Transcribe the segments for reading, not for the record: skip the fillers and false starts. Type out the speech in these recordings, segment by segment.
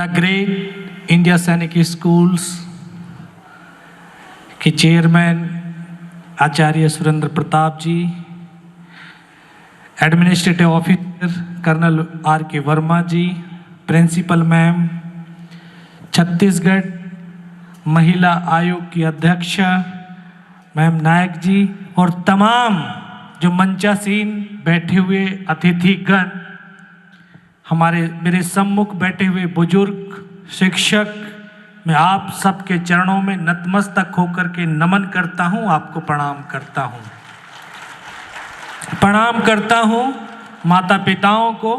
The great India सैनिक schools के chairman Acharya Surendra Pratap ji, administrative officer colonel are के वर्मा जी, principal ma'am, Chhattisgarh महिला आयोग की अध्यक्ष मैम नायक जी और तमाम जो मंचासीन बैठे हुए अतिथिगण, हमारे मेरे सम्मुख बैठे हुए बुजुर्ग, शिक्षक, मैं आप सबके चरणों में नतमस्तक होकर के नमन करता हूं, आपको प्रणाम करता हूं। प्रणाम करता हूं माता पिताओं को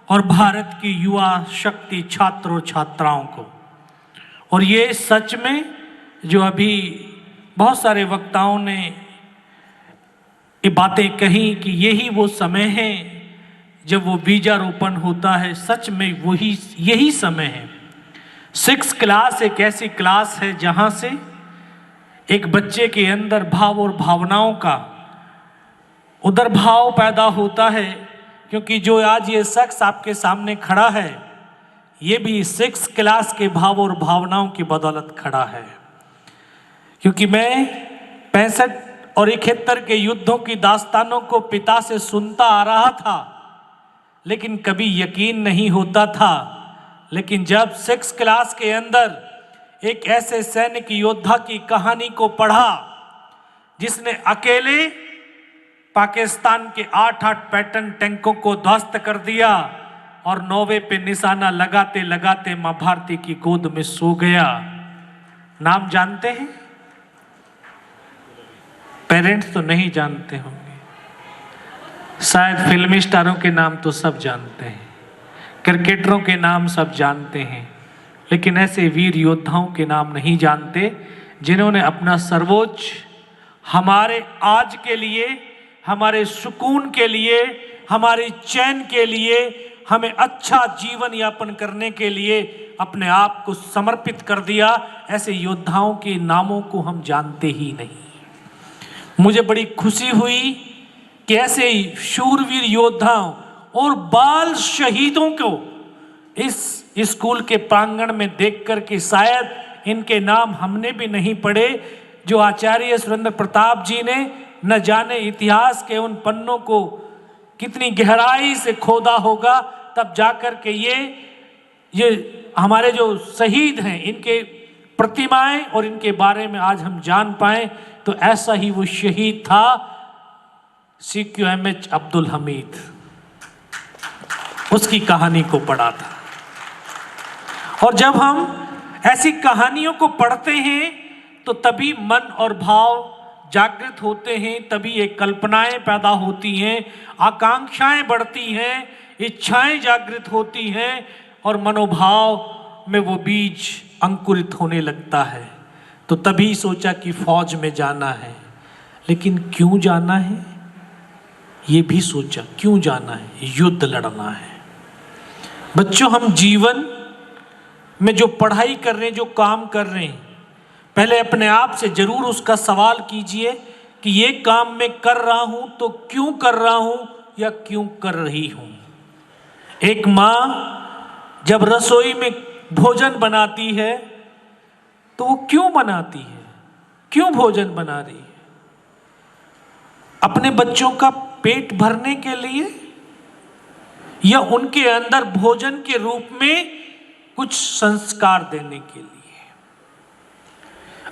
और भारत की युवा शक्ति छात्रों छात्राओं को। और ये सच में जो अभी बहुत सारे वक्ताओं ने ये बातें कही कि यही वो समय है जब वो बीजारोपण होता है, सच में वही यही समय है। 6th क्लास एक ऐसी क्लास है जहाँ से एक बच्चे के अंदर भाव और भावनाओं का उदरभाव पैदा होता है, क्योंकि जो आज ये शख्स आपके सामने खड़ा है ये भी 6th क्लास के भाव और भावनाओं की बदौलत खड़ा है। क्योंकि मैं 65 और 71 के युद्धों की दास्तानों को पिता से सुनता आ रहा था, लेकिन कभी यकीन नहीं होता था। लेकिन जब 6th क्लास के अंदर एक ऐसे सैनिक योद्धा की कहानी को पढ़ा जिसने अकेले पाकिस्तान के 8-8 पैटर्न टैंकों को ध्वस्त कर दिया और 9वें पे निशाना लगाते लगाते मां भारती की गोद में सो गया। नाम जानते हैं? पेरेंट्स तो नहीं जानते होंगे, शायद फिल्मी स्टारों के नाम तो सब जानते हैं, क्रिकेटरों के नाम सब जानते हैं, लेकिन ऐसे वीर योद्धाओं के नाम नहीं जानते जिन्होंने अपना सर्वोच्च हमारे आज के लिए, हमारे सुकून के लिए, हमारे चैन के लिए, हमें अच्छा जीवन यापन करने के लिए अपने आप को समर्पित कर दिया। ऐसे योद्धाओं के नामों को हम जानते ही नहीं। मुझे बड़ी खुशी हुई कि ऐसे ही शूरवीर योद्धाओं और बाल शहीदों को इस स्कूल के प्रांगण में देखकर के शायद इनके नाम हमने भी नहीं पढ़े, जो आचार्य सुरेंद्र प्रताप जी ने न जाने इतिहास के उन पन्नों को कितनी गहराई से खोदा होगा, तब जाकर के ये हमारे जो शहीद हैं इनके प्रतिमाएं और इनके बारे में आज हम जान पाए। तो ऐसा ही वो शहीद था CQMH अब्दुल हमीद, उसकी कहानी को पढ़ा था। और जब हम ऐसी कहानियों को पढ़ते हैं तो तभी मन और भाव जागृत होते हैं, तभी एक कल्पनाएं पैदा होती हैं, आकांक्षाएं बढ़ती हैं, इच्छाएं जागृत होती हैं और मनोभाव में वो बीज अंकुरित होने लगता है। तो तभी सोचा कि फौज में जाना है, लेकिन क्यों जाना है ये भी सोचा, क्यों जाना है, युद्ध लड़ना है। बच्चों, हम जीवन में जो पढ़ाई कर रहे हैं, जो काम कर रहे हैं, पहले अपने आप से जरूर उसका सवाल कीजिए कि ये काम मैं कर रहा हूं तो क्यों कर रहा हूं या क्यों कर रही हूं। एक मां जब रसोई में भोजन बनाती है तो वो क्यों बनाती है, क्यों भोजन बना रही है? अपने बच्चों का पेट भरने के लिए या उनके अंदर भोजन के रूप में कुछ संस्कार देने के लिए?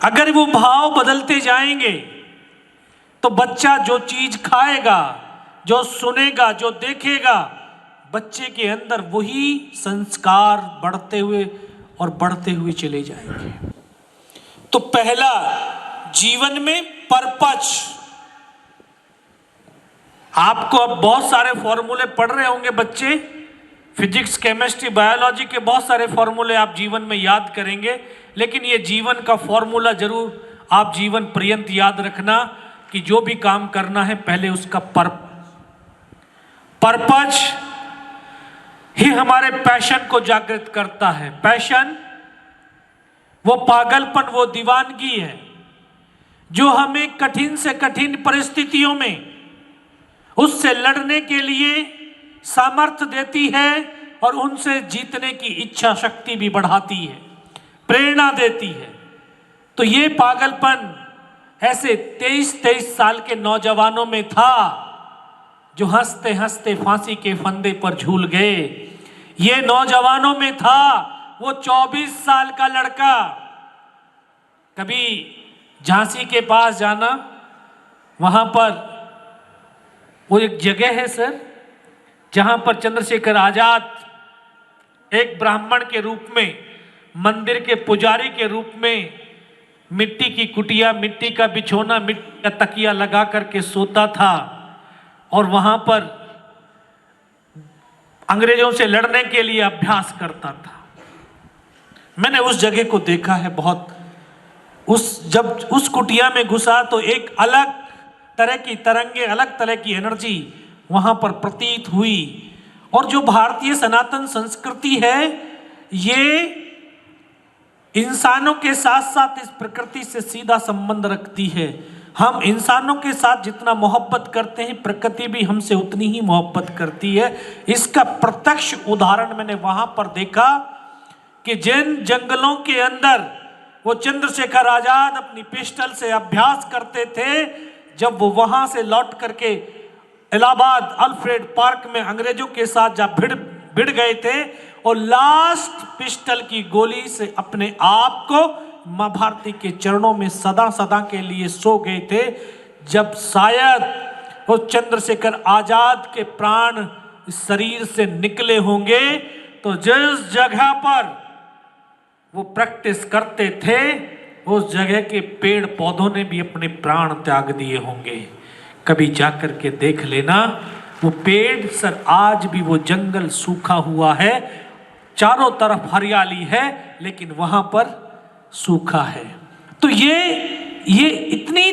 अगर वो भाव बदलते जाएंगे तो बच्चा जो चीज खाएगा, जो सुनेगा, जो देखेगा, बच्चे के अंदर वही संस्कार बढ़ते हुए और बढ़ते हुए चले जाएंगे। तो पहला, जीवन में पर्पज। आपको अब बहुत सारे फॉर्मूले पढ़ रहे होंगे बच्चे, फिजिक्स, केमिस्ट्री, बायोलॉजी के बहुत सारे फॉर्मूले आप जीवन में याद करेंगे, लेकिन ये जीवन का फॉर्मूला जरूर आप जीवन पर्यंत याद रखना कि जो भी काम करना है पहले उसका पर्पज ही हमारे पैशन को जागृत करता है। पैशन वो पागलपन, वो दीवानगी है जो हमें कठिन से कठिन परिस्थितियों में उससे लड़ने के लिए सामर्थ्य देती है और उनसे जीतने की इच्छा शक्ति भी बढ़ाती है, प्रेरणा देती है। तो ये पागलपन ऐसे 23-23 साल के नौजवानों में था जो हंसते हंसते फांसी के फंदे पर झूल गए। ये नौजवानों में था वो 24 साल का लड़का। कभी झांसी के पास जाना, वहां पर वो एक जगह है सर, जहां पर चंद्रशेखर आजाद एक ब्राह्मण के रूप में, मंदिर के पुजारी के रूप में मिट्टी की कुटिया, मिट्टी का बिछोना, मिट्टी का तकिया लगा करके सोता था और वहां पर अंग्रेजों से लड़ने के लिए अभ्यास करता था। मैंने उस जगह को देखा है बहुत। जब उस कुटिया में घुसा तो एक अलग तरह की तरंगे, अलग तरह की एनर्जी वहां पर प्रतीत हुई। और जो भारतीय सनातन संस्कृति है, ये इंसानों के साथ साथ इस प्रकृति से सीधा संबंध रखती है। हम इंसानों के साथ जितना मोहब्बत करते हैं, प्रकृति भी हमसे उतनी ही मोहब्बत करती है। इसका प्रत्यक्ष उदाहरण मैंने वहां पर देखा कि जिन जंगलों के अंदर वो चंद्रशेखर आजाद अपनी पिस्टल से अभ्यास करते थे, जब वो वहां से लौट करके इलाहाबाद अल्फ्रेड पार्क में अंग्रेजों के साथ जब भिड़ गए थे और लास्ट पिस्टल की गोली से अपने आप को मां भारती के चरणों में सदा सदा के लिए सो गए थे। जब शायद वो चंद्रशेखर आजाद के प्राण शरीर से निकले होंगे, तो जिस जगह पर वो प्रैक्टिस करते थे, उस जगह के पेड़ पौधों ने भी अपने प्राण त्याग दिए होंगे। कभी जाकर के देख लेना वो पेड़ सर, आज भी वो जंगल सूखा हुआ है, चारों तरफ हरियाली है, लेकिन वहां पर सूखा है। तो ये इतनी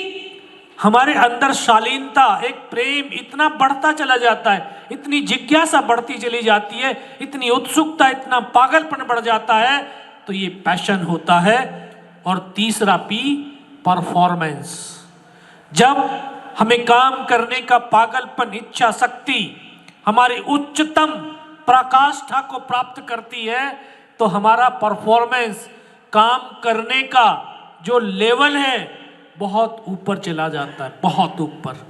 हमारे अंदर शालीनता, एक प्रेम इतना बढ़ता चला जाता है, इतनी जिज्ञासा बढ़ती चली जाती है, इतनी उत्सुकता, इतना पागलपन बढ़ जाता है। तो ये पैशन होता है। और तीसरा पी, परफॉर्मेंस। जब हमें काम करने का पागलपन, इच्छा शक्ति हमारी उच्चतम पराकाष्ठा को प्राप्त करती है, तो हमारा परफॉर्मेंस, काम करने का जो लेवल है, बहुत ऊपर चला जाता है, बहुत ऊपर।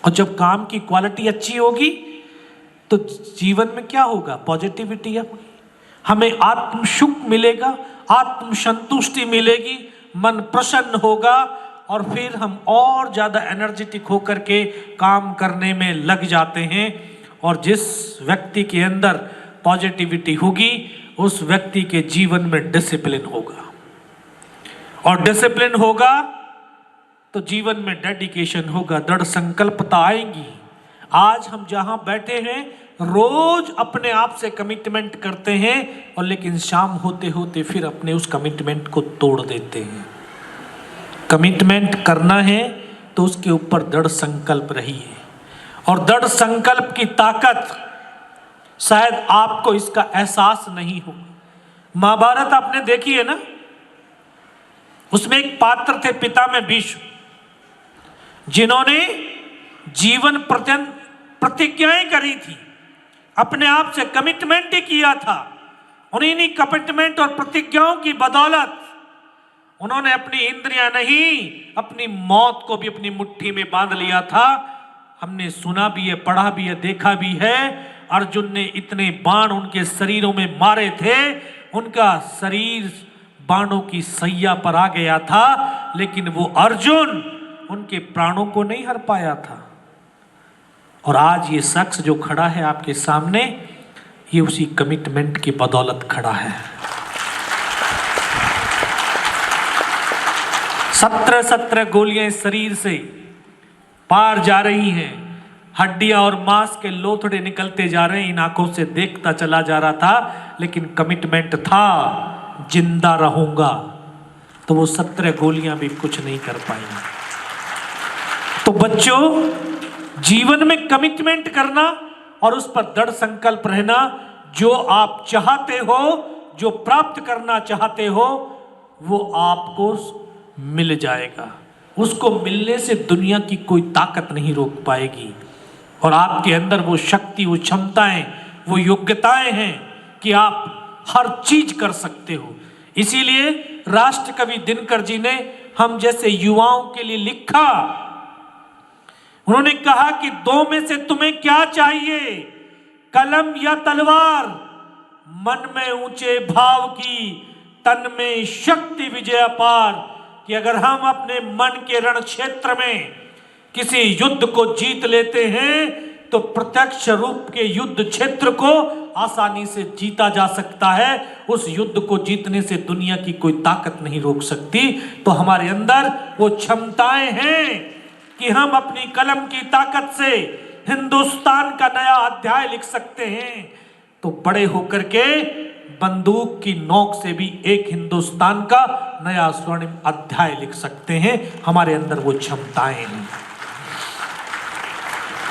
और जब काम की क्वालिटी अच्छी होगी तो जीवन में क्या होगा? पॉजिटिविटी होगी, हमें आत्म सुख मिलेगा, आत्म संतुष्टि मिलेगी, मन प्रसन्न होगा और फिर हम और ज़्यादा एनर्जेटिक होकर के काम करने में लग जाते हैं। और जिस व्यक्ति के अंदर पॉजिटिविटी होगी, उस व्यक्ति के जीवन में डिसिप्लिन होगा, और डिसिप्लिन होगा तो जीवन में डेडिकेशन होगा, दृढ़ संकल्पता आएगी। आज हम जहां बैठे हैं, रोज अपने आप से कमिटमेंट करते हैं, और लेकिन शाम होते होते फिर अपने उस कमिटमेंट को तोड़ देते हैं। कमिटमेंट करना है तो उसके ऊपर दृढ़ संकल्प रहिए, और दृढ़ संकल्प की ताकत शायद आपको इसका एहसास नहीं हो। महाभारत आपने देखी है ना, उसमें एक पात्र थे पितामह भीष्म, जिन्होंने जीवन पर्यंत प्रतिज्ञाएं करी थी, अपने आप से कमिटमेंट ही किया था। उन्हीं कमिटमेंट और प्रतिज्ञाओं की बदौलत उन्होंने अपनी इंद्रियां नहीं, अपनी मौत को भी अपनी मुट्ठी में बांध लिया था। हमने सुना भी है, पढ़ा भी है, देखा भी है। अर्जुन ने इतने बाण उनके शरीरों में मारे थे, उनका शरीर बाणों की सैया पर आ गया था, लेकिन वो अर्जुन उनके प्राणों को नहीं हर पाया था। और आज ये शख्स जो खड़ा है आपके सामने, ये उसी कमिटमेंट की बदौलत खड़ा है। 17 गोलियां शरीर से पार जा रही हैं, हड्डियां और मांस के लोथड़े निकलते जा रहे हैं। इन आंखों से देखता चला जा रहा था, लेकिन कमिटमेंट था, जिंदा रहूंगा। तो वो 17 गोलियां भी कुछ नहीं कर पाई। तो बच्चों, जीवन में कमिटमेंट करना और उस पर दृढ़ संकल्प रहना। जो आप चाहते हो, जो प्राप्त करना चाहते हो, वो आपको मिल जाएगा। उसको मिलने से दुनिया की कोई ताकत नहीं रोक पाएगी। और आपके अंदर वो शक्ति, वो क्षमताएं, वो योग्यताएं हैं कि आप हर चीज कर सकते हो। इसीलिए राष्ट्र कवि दिनकर जी ने हम जैसे युवाओं के लिए लिखा, उन्होंने कहा कि दो में से तुम्हें क्या चाहिए, कलम या तलवार, मन में ऊंचे भाव की, तन में शक्ति विजय अपार। कि अगर हम अपने मन के रण क्षेत्र में किसी युद्ध को जीत लेते हैं तो प्रत्यक्ष रूप के युद्ध क्षेत्र को आसानी से जीता जा सकता है। उस युद्ध को जीतने से दुनिया की कोई ताकत नहीं रोक सकती। तो हमारे अंदर वो क्षमताएं हैं कि हम अपनी कलम की ताकत से हिंदुस्तान का नया अध्याय लिख सकते हैं। तो बड़े होकर के बंदूक की नोक से भी एक हिंदुस्तान का नया स्वर्णिम अध्याय लिख सकते हैं। हमारे अंदर वो क्षमताएं हैं।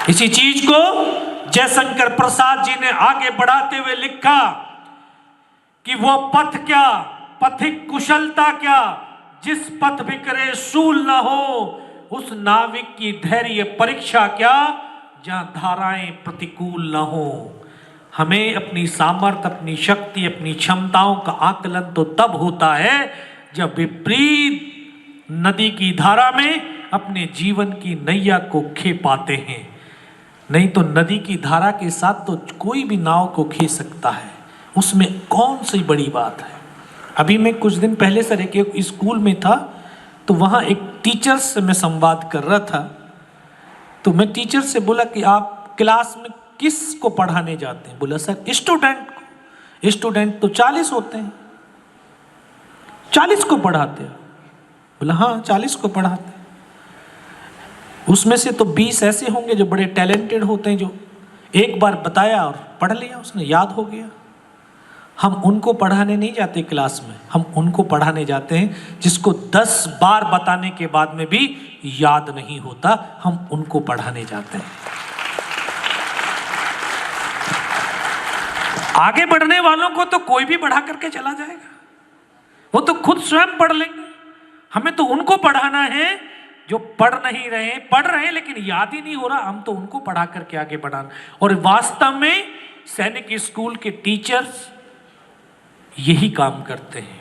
इसी चीज को जयशंकर प्रसाद जी ने आगे बढ़ाते हुए लिखा कि वो पथ क्या, पथिक कुशलता क्या, जिस पथ बिकरे सूल न हो, उस नाविक की धैर्य परीक्षा क्या, जहां धाराएं प्रतिकूल न हो। हमें अपनी सामर्थ्य, अपनी शक्ति, अपनी क्षमताओं का आकलन तो तब होता है जब विपरीत नदी की धारा में अपने जीवन की नैया को खे पाते हैं। नहीं तो नदी की धारा के साथ तो कोई भी नाव को खे सकता है, उसमें कौन सी बड़ी बात है। अभी मैं कुछ दिन पहले सर एक स्कूल में था, तो वहाँ एक टीचर से मैं संवाद कर रहा था। तो मैं टीचर से बोला कि आप क्लास में किस को पढ़ाने जाते हैं? बोला सर स्टूडेंट को। स्टूडेंट तो 40 होते हैं, 40 को पढ़ाते हैं? बोला हाँ 40 को पढ़ाते हैं। उसमें से तो 20 ऐसे होंगे जो बड़े टैलेंटेड होते हैं, जो एक बार बताया और पढ़ लिया, उसने याद हो गया। हम उनको पढ़ाने नहीं जाते क्लास में, हम उनको पढ़ाने जाते हैं जिसको 10 बार बताने के बाद में भी याद नहीं होता, हम उनको पढ़ाने जाते हैं। आगे बढ़ने वालों को तो कोई भी बढ़ा करके चला जाएगा, वो तो खुद स्वयं पढ़ लेंगे। हमें तो उनको पढ़ाना है जो पढ़ नहीं रहे, पढ़ रहे हैं लेकिन याद ही नहीं हो रहा, हम तो उनको पढ़ा करके आगे बढ़ाना। और वास्तव में सैनिक स्कूल के टीचर्स यही काम करते हैं,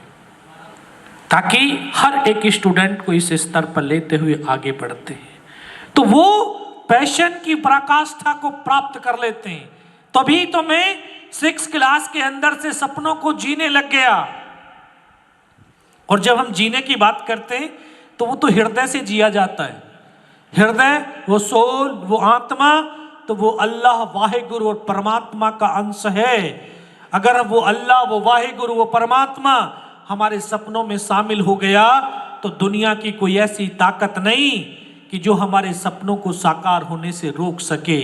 ताकि हर एक स्टूडेंट को इस स्तर पर लेते हुए आगे बढ़ते हैं। तो वो पैशन की पराकाष्ठा को प्राप्त कर लेते हैं। तभी तो मैं 6 क्लास के अंदर से सपनों को जीने लग गया। और जब हम जीने की बात करते हैं तो वो तो हृदय से जिया जाता है। हृदय, वो सोल, वो आत्मा, तो वो अल्लाह वाहिगुरु और परमात्मा का अंश है। अगर वो अल्लाह, वो वाहिगुरु, वो परमात्मा हमारे सपनों में शामिल हो गया तो दुनिया की कोई ऐसी ताकत नहीं कि जो हमारे सपनों को साकार होने से रोक सके।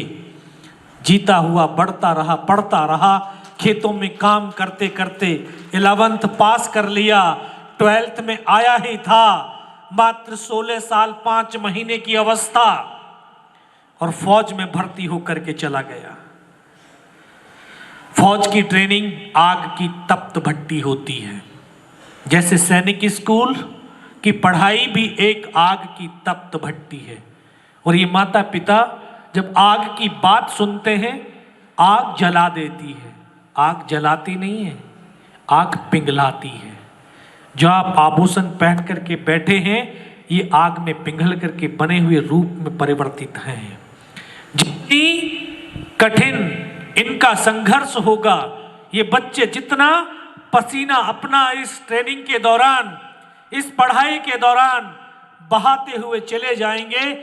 जीता हुआ बढ़ता रहा, पढ़ता रहा, खेतों में काम करते करते 11th पास कर लिया, 12th में आया ही था, मात्र 16 साल 5 महीने की अवस्था, और फौज में भर्ती होकर के चला गया। फौज की ट्रेनिंग आग की तप्त भट्टी होती है। जैसे सैनिक स्कूल की पढ़ाई भी एक आग की तप्त भट्टी है। और ये माता पिता जब आग की बात सुनते हैं, आग जला देती है। आग जलाती नहीं है, आग पिघलाती है। जो आप आभूषण पहन करके बैठे हैं, ये आग में पिघल करके बने हुए रूप में परिवर्तित हैं। जितनी कठिन इनका संघर्ष होगा, ये बच्चे जितना पसीना अपना इस ट्रेनिंग के दौरान, इस पढ़ाई के दौरान बहाते हुए चले जाएंगे,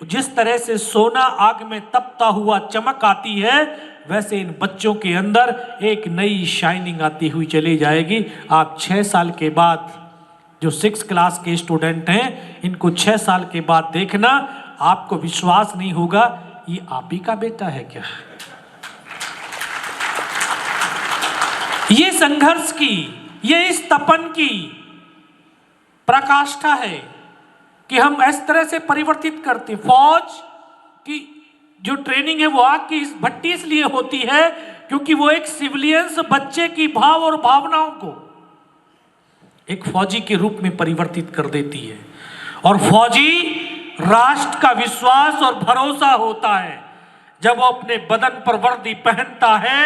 जिस तरह से सोना आग में तपता हुआ चमक आती है, वैसे इन बच्चों के अंदर एक नई शाइनिंग आती हुई चली जाएगी। आप 6 साल के बाद, जो 6 क्लास के स्टूडेंट हैं, इनको 6 साल के बाद देखना, आपको विश्वास नहीं होगा ये आप ही का बेटा है क्या। ये संघर्ष की, ये इस तपन की प्रकाष्ठा है कि हम इस तरह से परिवर्तित करते। फौज की जो ट्रेनिंग है वो आग की इस भट्टी इसलिए होती है क्योंकि वो एक सिविलियंस बच्चे की भाव और भावनाओं को एक फौजी के रूप में परिवर्तित कर देती है। और फौजी राष्ट्र का विश्वास और भरोसा होता है। जब वो अपने बदन पर वर्दी पहनता है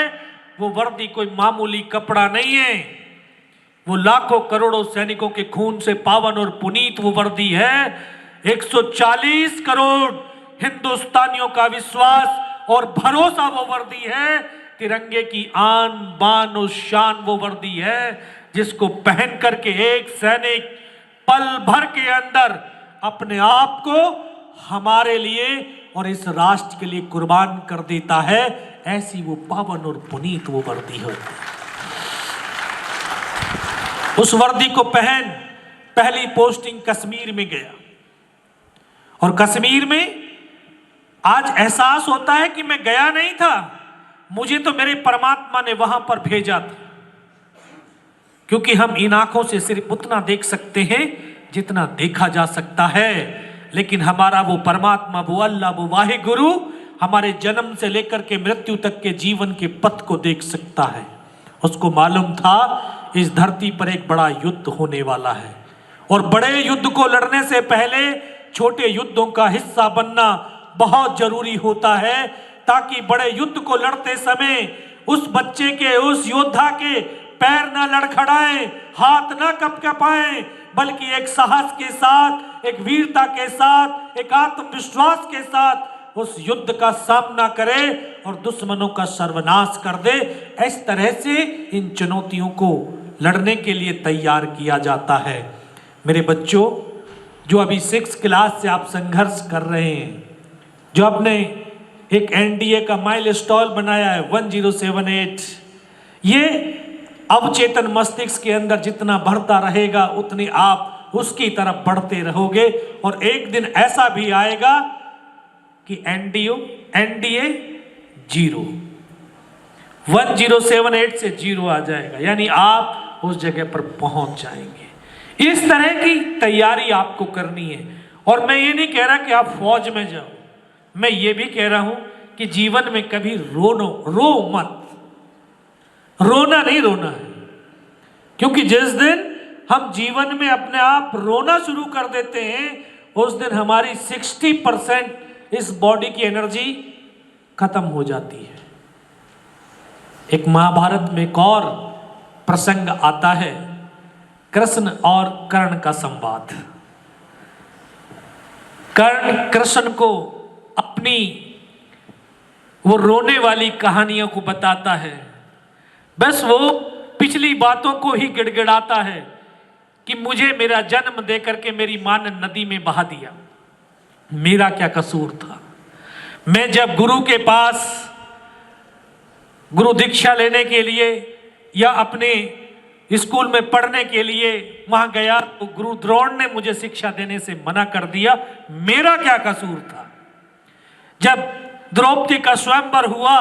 वो वर्दी कोई मामूली कपड़ा नहीं है, वो लाखों करोड़ों सैनिकों के खून से पावन और पुनीत वो वर्दी है। 140 करोड़ हिंदुस्तानियों का विश्वास और भरोसा वो वर्दी है। तिरंगे की आन बान और शान वो वर्दी है जिसको पहन करके एक सैनिक पल भर के अंदर अपने आप को हमारे लिए और इस राष्ट्र के लिए कुर्बान कर देता है। ऐसी वो पावन और पुनीत वो वर्दी होती है। उस वर्दी को पहन पहली पोस्टिंग कश्मीर में गया और कश्मीर में आज एहसास होता है कि मैं गया नहीं था, मुझे तो मेरे परमात्मा ने वहां पर भेजा था। क्योंकि हम इन आंखों से सिर्फ उतना देख सकते हैं जितना देखा जा सकता है, लेकिन हमारा वो परमात्मा, वो अल्लाह, वो वाहे गुरु हमारे जन्म से लेकर के मृत्यु तक के जीवन के पथ को देख सकता है। उसको मालूम था इस धरती पर एक बड़ा युद्ध होने वाला है और बड़े युद्ध को लड़ने से पहले छोटे युद्धों का हिस्सा बनना बहुत जरूरी होता है, ताकि बड़े युद्ध को लड़ते समय उस बच्चे के, उस योद्धा के पैर न लड़खड़ाएं, हाथ न कपकपाएं, बल्कि एक साहस के साथ, एक वीरता के साथ, एक आत्मविश्वास के साथ उस युद्ध का सामना करे और दुश्मनों का सर्वनाश कर दे। इस तरह से इन चुनौतियों को लड़ने के लिए तैयार किया जाता है। मेरे बच्चों, जो अभी 6 क्लास से आप संघर्ष कर रहे हैं, जो आपने एक एनडीए का माइलस्टोन बनाया है 1078, ये अवचेतन मस्तिष्क के अंदर जितना बढ़ता रहेगा उतनी आप उसकी तरफ बढ़ते रहोगे और एक दिन ऐसा भी आएगा कि एनडीए 0, 1078 से 0 आ जाएगा, यानी आप उस जगह पर पहुंच जाएंगे। इस तरह की तैयारी आपको करनी है। और मैं ये नहीं कह रहा कि आप फौज में जाओ, मैं ये भी कह रहा हूं कि जीवन में कभी रो मत। रोना नहीं रोना है, क्योंकि जिस दिन हम जीवन में अपने आप रोना शुरू कर देते हैं उस दिन हमारी 60% इस बॉडी की एनर्जी खत्म हो जाती है। एक महाभारत में एक और प्रसंग आता है, कृष्ण और कर्ण का संवाद। कर्ण कृष्ण को अपनी वो रोने वाली कहानियों को बताता है, बस वो पिछली बातों को ही गिड़गिड़ाता है कि मुझे मेरा जन्म देकर के मेरी मां ने नदी में बहा दिया, मेरा क्या कसूर था। मैं जब गुरु के पास गुरु दीक्षा लेने के लिए या अपने स्कूल में पढ़ने के लिए वहां गया तो गुरु द्रोण ने मुझे शिक्षा देने से मना कर दिया, मेरा क्या कसूर था। जब द्रौपदी का स्वयंवर हुआ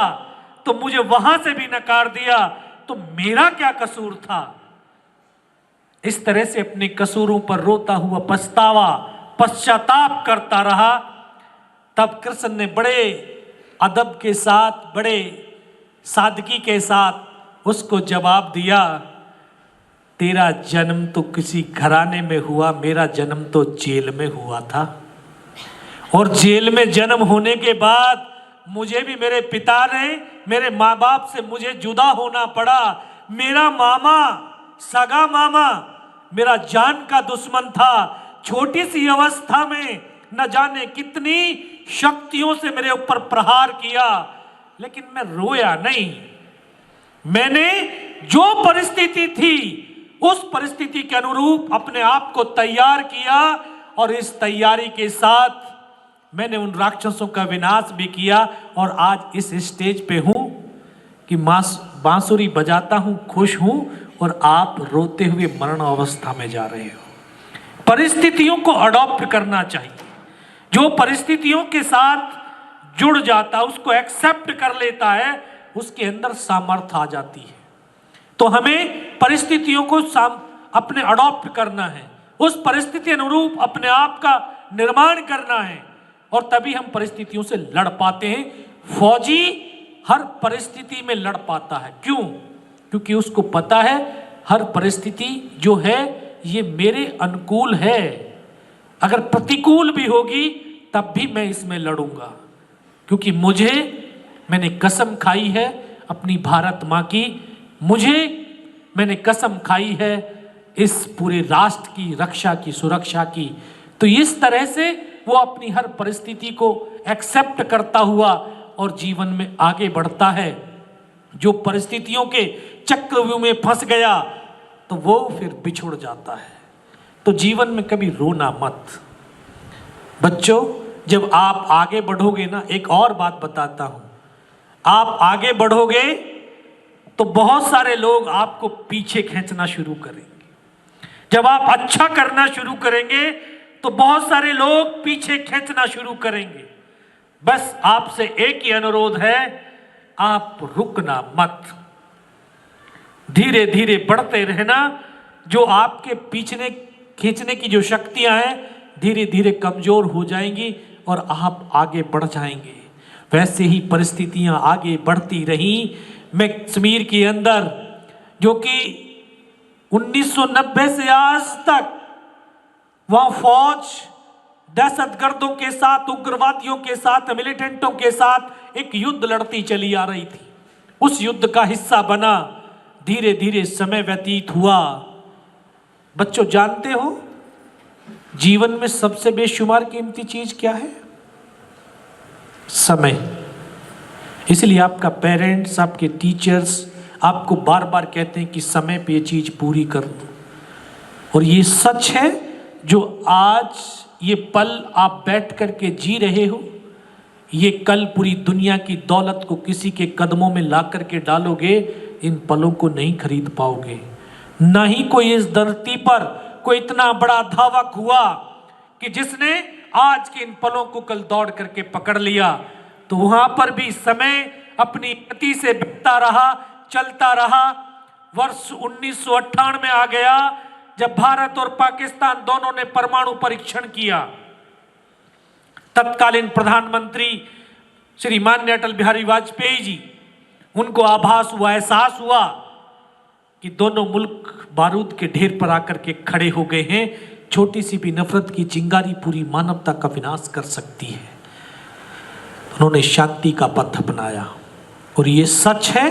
तो मुझे वहां से भी नकार दिया, तो मेरा क्या कसूर था। इस तरह से अपने कसूरों पर रोता हुआ पश्चाताप करता रहा। तब कृष्ण ने बड़े अदब के साथ, बड़े सादगी के साथ उसको जवाब दिया, तेरा जन्म तो किसी घराने में हुआ, मेरा जन्म तो जेल में हुआ था। और जेल में जन्म होने के बाद मुझे भी मेरे पिता ने, मेरे माँ बाप से मुझे जुदा होना पड़ा। मेरा मामा, सगा मामा मेरा जान का दुश्मन था। छोटी सी अवस्था में न जाने कितनी शक्तियों से मेरे ऊपर प्रहार किया, लेकिन मैं रोया नहीं। मैंने जो परिस्थिति थी उस परिस्थिति के अनुरूप अपने आप को तैयार किया और इस तैयारी के साथ मैंने उन राक्षसों का विनाश भी किया और आज इस स्टेज पे हूं कि बांसुरी बजाता हूं, खुश हूं और आप रोते हुए मरण अवस्था में जा रहे हो। परिस्थितियों को अडॉप्ट करना चाहिए। जो परिस्थितियों के साथ जुड़ जाता, उसको एक्सेप्ट कर लेता है, उसके अंदर सामर्थ्य आ जाती है। तो हमें परिस्थितियों को अपने अडॉप्ट करना है, उस परिस्थिति अनुरूप अपने आप का निर्माण करना है और तभी हम परिस्थितियों से लड़ पाते हैं। फौजी हर परिस्थिति में लड़ पाता है। क्यों? क्योंकि उसको पता है हर परिस्थिति जो है ये मेरे अनुकूल है, अगर प्रतिकूल भी होगी तब भी मैं इसमें लड़ूंगा, क्योंकि मैंने कसम खाई है अपनी भारत माँ की, मैंने कसम खाई है इस पूरे राष्ट्र की रक्षा की, सुरक्षा की। तो इस तरह से वो अपनी हर परिस्थिति को एक्सेप्ट करता हुआ और जीवन में आगे बढ़ता है। जो परिस्थितियों के चक्रव्यूह में फंस गया तो वो फिर बिछुड़ जाता है। तो जीवन में कभी रोना मत बच्चों। जब आप आगे बढ़ोगे ना, एक और बात बताता हूं, आप आगे बढ़ोगे तो बहुत सारे लोग आपको पीछे खींचना शुरू करेंगे। जब आप अच्छा करना शुरू करेंगे तो बहुत सारे लोग पीछे खींचना शुरू करेंगे। बस आपसे एक ही अनुरोध है, आप रुकना मत, धीरे धीरे बढ़ते रहना। जो आपके पीछे खींचने की जो शक्तियां हैं धीरे धीरे कमजोर हो जाएंगी और आप आगे बढ़ जाएंगे। वैसे ही परिस्थितियां आगे बढ़ती रही। मैं कश्मीर के अंदर, जो कि 1990 से आज तक वहां फौज दहशतगर्दों के साथ, उग्रवादियों के साथ, मिलिटेंटों के साथ एक युद्ध लड़ती चली आ रही थी, उस युद्ध का हिस्सा बना। धीरे धीरे समय व्यतीत हुआ। बच्चों जानते हो जीवन में सबसे बेशुमार कीमती चीज क्या है? समय। इसलिए आपका पेरेंट्स, आपके टीचर्स आपको बार बार कहते हैं कि समय पे ये चीज पूरी कर दो। और ये सच है। जो आज ये पल आप बैठ करके जी रहे हो, ये कल पूरी दुनिया की दौलत को किसी के कदमों में ला करके डालोगे, इन पलों को नहीं खरीद पाओगे। ना ही कोई इस धरती पर कोई इतना बड़ा धावक हुआ कि जिसने आज के इन पलों को कल दौड़ करके पकड़ लिया। तो वहां पर भी समय अपनी गति से बहता रहा, चलता रहा। वर्ष 1998 आ गया जब भारत और पाकिस्तान दोनों ने परमाणु परीक्षण किया। तत्कालीन प्रधानमंत्री श्री माननीय अटल बिहारी वाजपेयी जी, उनको आभास हुआ, एहसास हुआ कि दोनों मुल्क बारूद के ढेर पर आकर के खड़े हो गए हैं। छोटी सी भी नफरत की चिंगारी पूरी मानवता का विनाश कर सकती है। उन्होंने शांति का पथ अपनाया। और ये सच है,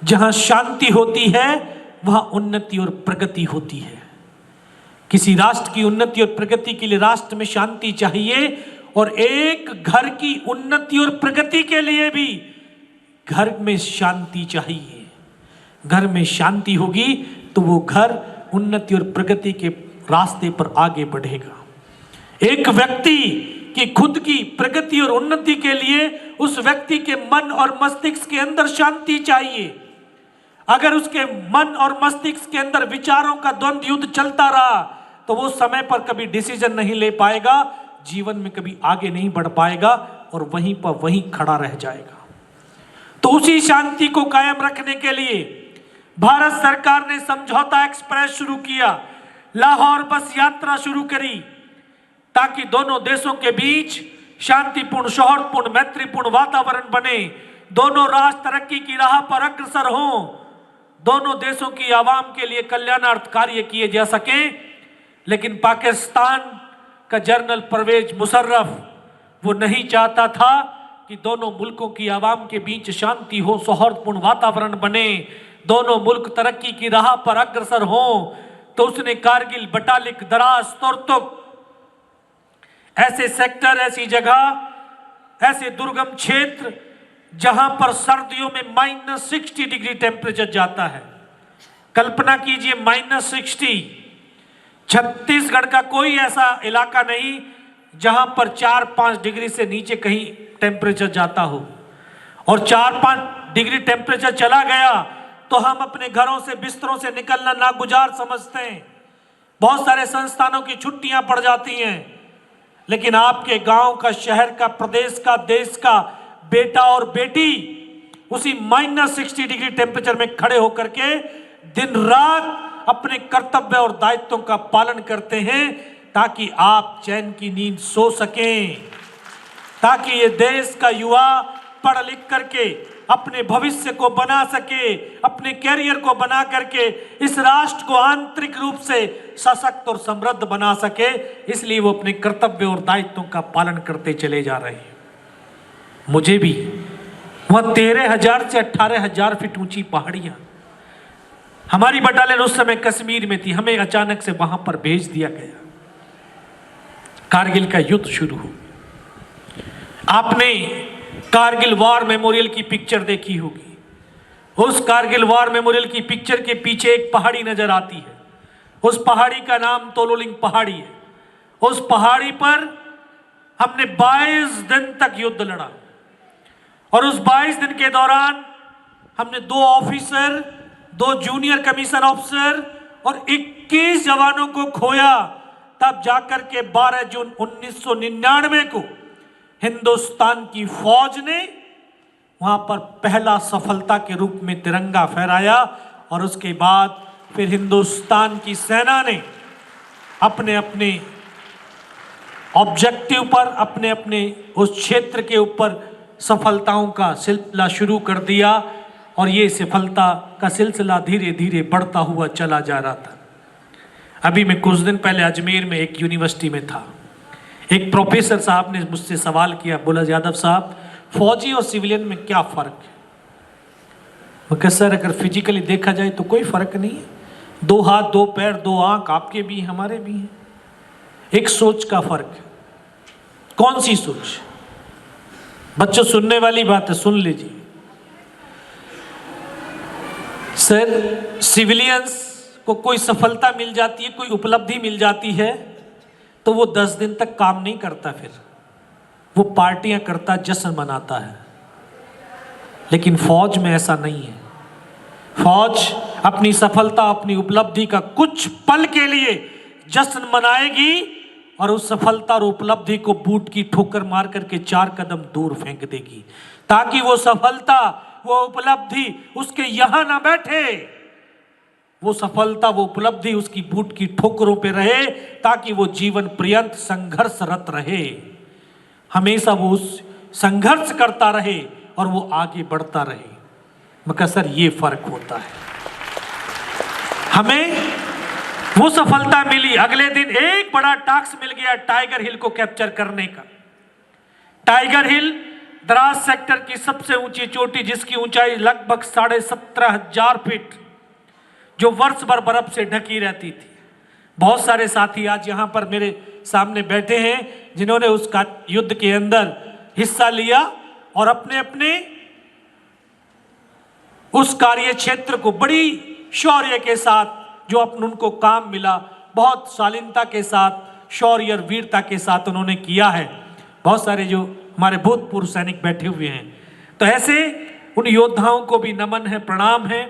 जहां शांति होती है वहां उन्नति और प्रगति होती है। किसी राष्ट्र की उन्नति और प्रगति के लिए राष्ट्र में शांति चाहिए, और एक घर की उन्नति और प्रगति के लिए भी घर में शांति चाहिए। घर में शांति होगी तो वो घर उन्नति और प्रगति के रास्ते पर आगे बढ़ेगा। एक व्यक्ति की खुद की प्रगति और उन्नति के लिए उस व्यक्ति के मन और मस्तिष्क के अंदर शांति चाहिए। अगर उसके मन और मस्तिष्क के अंदर विचारों का द्वंद्व युद्ध चलता रहा तो वो समय पर कभी डिसीजन नहीं ले पाएगा, जीवन में कभी आगे नहीं बढ़ पाएगा और वहीं पर वहीं खड़ा रह जाएगा। तो उसी शांति को कायम रखने के लिए भारत सरकार ने समझौता एक्सप्रेस शुरू किया, लाहौर बस यात्रा शुरू करी, ताकि दोनों देशों के बीच शांतिपूर्ण, सौहार्दपूर्ण, मैत्रीपूर्ण वातावरण बने। दोनों राष्ट्र तरक्की की राह पर अग्रसर हों, दोनों देशों की आवाम के लिए कल्याणार्थ कार्य किए जा सके। लेकिन पाकिस्तान का जनरल परवेज मुशर्रफ वो नहीं चाहता था कि दोनों मुल्कों की आवाम के बीच शांति हो, सौहार्दपूर्ण वातावरण बने, दोनों मुल्क तरक्की की राह पर अग्रसर हों। तो उसने कारगिल, बटालिक, दराज, तुर्तुक, ऐसे सेक्टर, ऐसी जगह, ऐसे दुर्गम क्षेत्र जहां पर सर्दियों में -60 डिग्री टेम्परेचर जाता है। कल्पना कीजिए -60। छत्तीसगढ़ का कोई ऐसा इलाका नहीं जहां पर 4-5 डिग्री से नीचे कहीं टेम्परेचर जाता हो। और 4-5 डिग्री टेम्परेचर चला गया तो हम अपने घरों से, बिस्तरों से निकलना नागुजार समझते हैं। बहुत सारे संस्थानों की छुट्टियां पड़ जाती हैं। लेकिन आपके गांव का, शहर का, प्रदेश का, देश का बेटा और बेटी उसी -60 डिग्री टेम्परेचर में खड़े होकर के दिन रात अपने कर्तव्य और दायित्वों का पालन करते हैं, ताकि आप चैन की नींद सो सकें, ताकि ये देश का युवा पढ़ लिख करके अपने भविष्य को बना सके, अपने कैरियर को बना करके इस राष्ट्र को आंतरिक रूप से सशक्त और समृद्ध बना सके। इसलिए वो अपने कर्तव्य और दायित्वों का पालन करते चले जा रहे हैं। मुझे भी वहां 13,000 से 18,000 फीट ऊंची पहाड़ियां। हमारी बटालियन उस समय कश्मीर में थी, हमें अचानक से वहां पर भेज दिया गया। कारगिल का युद्ध शुरू हो। आपने कारगिल वॉर मेमोरियल की पिक्चर देखी होगी। उस कारगिल वॉर मेमोरियल की पिक्चर के पीछे एक पहाड़ी नजर आती है। उस पहाड़ी का नाम तोलोलिंग पहाड़ी है। उस पहाड़ी पर हमने 22 दिन तक युद्ध लड़ा और उस 22 दिन के दौरान हमने 2 ऑफिसर, 2 जूनियर कमीशन ऑफिसर और 21 जवानों को खोया। तब जाकर के 12 जून 1999 को हिंदुस्तान की फौज ने वहां पर पहला सफलता के रूप में तिरंगा फहराया और उसके बाद फिर हिंदुस्तान की सेना ने अपने अपने ऑब्जेक्टिव पर, अपने अपने उस क्षेत्र के ऊपर सफलताओं का सिलसिला शुरू कर दिया और ये सफलता का सिलसिला धीरे धीरे बढ़ता हुआ चला जा रहा था। अभी मैं कुछ दिन पहले अजमेर में एक यूनिवर्सिटी में था। एक प्रोफेसर साहब ने मुझसे सवाल किया, बोला यादव साहब फौजी और सिविलियन में क्या फर्क है? मैं कहा सर अगर फिजिकली देखा जाए तो कोई फर्क नहीं है। 2 हाथ 2 पैर 2 आंख आपके भी हमारे भी हैं। एक सोच का फर्क है। कौन सी सोच? बच्चों सुनने वाली बात है, सुन लीजिए। सर सिविलियंस को कोई सफलता मिल जाती है, कोई उपलब्धि मिल जाती है तो वो 10 दिन तक काम नहीं करता, फिर वो पार्टियां करता, जश्न मनाता है। लेकिन फौज में ऐसा नहीं है। फौज अपनी सफलता, अपनी उपलब्धि का कुछ पल के लिए जश्न मनाएगी और उस सफलता और उपलब्धि को बूट की ठोकर मार करके 4 कदम दूर फेंक देगी, ताकि वो सफलता, वो उपलब्धि उसके यहां ना बैठे। वो सफलता, वो उपलब्धि उसकी बूट की ठोकरों पे रहे, ताकि वो जीवन पर्यंत संघर्षरत रहे। हमेशा वो उस संघर्ष करता रहे और वो आगे बढ़ता रहे। मगर सर ये फर्क होता है। हमें वो सफलता मिली, अगले दिन एक बड़ा टास्क मिल गया टाइगर हिल को कैप्चर करने का। टाइगर हिल द्रास सेक्टर की सबसे ऊंची चोटी, जिसकी ऊंचाई लगभग 17,500 फीट, जो वर्ष भर बर्फ से ढकी रहती थी। बहुत सारे साथी आज यहाँ पर मेरे सामने बैठे हैं जिन्होंने उस युद्ध के अंदर हिस्सा लिया और अपने अपने उस कार्य क्षेत्र को बड़ी शौर्य के साथ, जो उनको काम मिला, बहुत शालीनता के साथ, शौर्य और वीरता के साथ उन्होंने किया है। बहुत सारे जो हमारे भूतपूर्व सैनिक बैठे हुए हैं, तो ऐसे उन योद्धाओं को भी नमन है, प्रणाम है।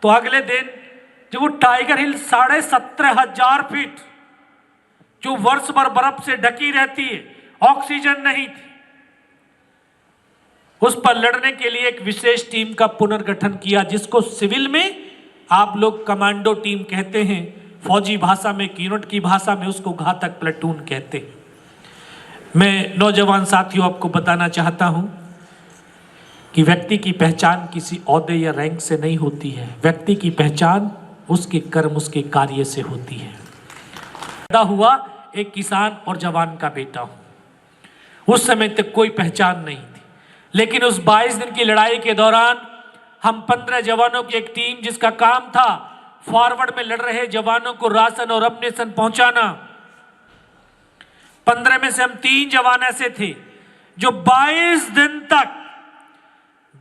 तो अगले दिन जो वो टाइगर हिल 17,500 फीट, जो वर्ष भर बर्फ से ढकी रहती है, ऑक्सीजन नहीं थी, उस पर लड़ने के लिए एक विशेष टीम का पुनर्गठन किया, जिसको सिविल में आप लोग कमांडो टीम कहते हैं, फौजी भाषा में, कीनोट की भाषा में उसको घातक प्लेटून कहते हैं। मैं नौजवान साथियों आपको बताना चाहता हूं कि व्यक्ति की पहचान किसी ओहदे या रैंक से नहीं होती है। व्यक्ति की पहचान उसके कर्म, उसके कार्य से होती है। पैदा हुआ एक किसान और जवान का बेटा हूं। उस समय तक कोई पहचान नहीं थी, लेकिन उस 22 दिन की लड़ाई के दौरान हम 15 जवानों की एक टीम, जिसका काम था फॉरवर्ड में लड़ रहे जवानों को राशन और अम्नेशन पहुंचाना। 15 में से हम 3 जवान ऐसे थे जो 22 दिन तक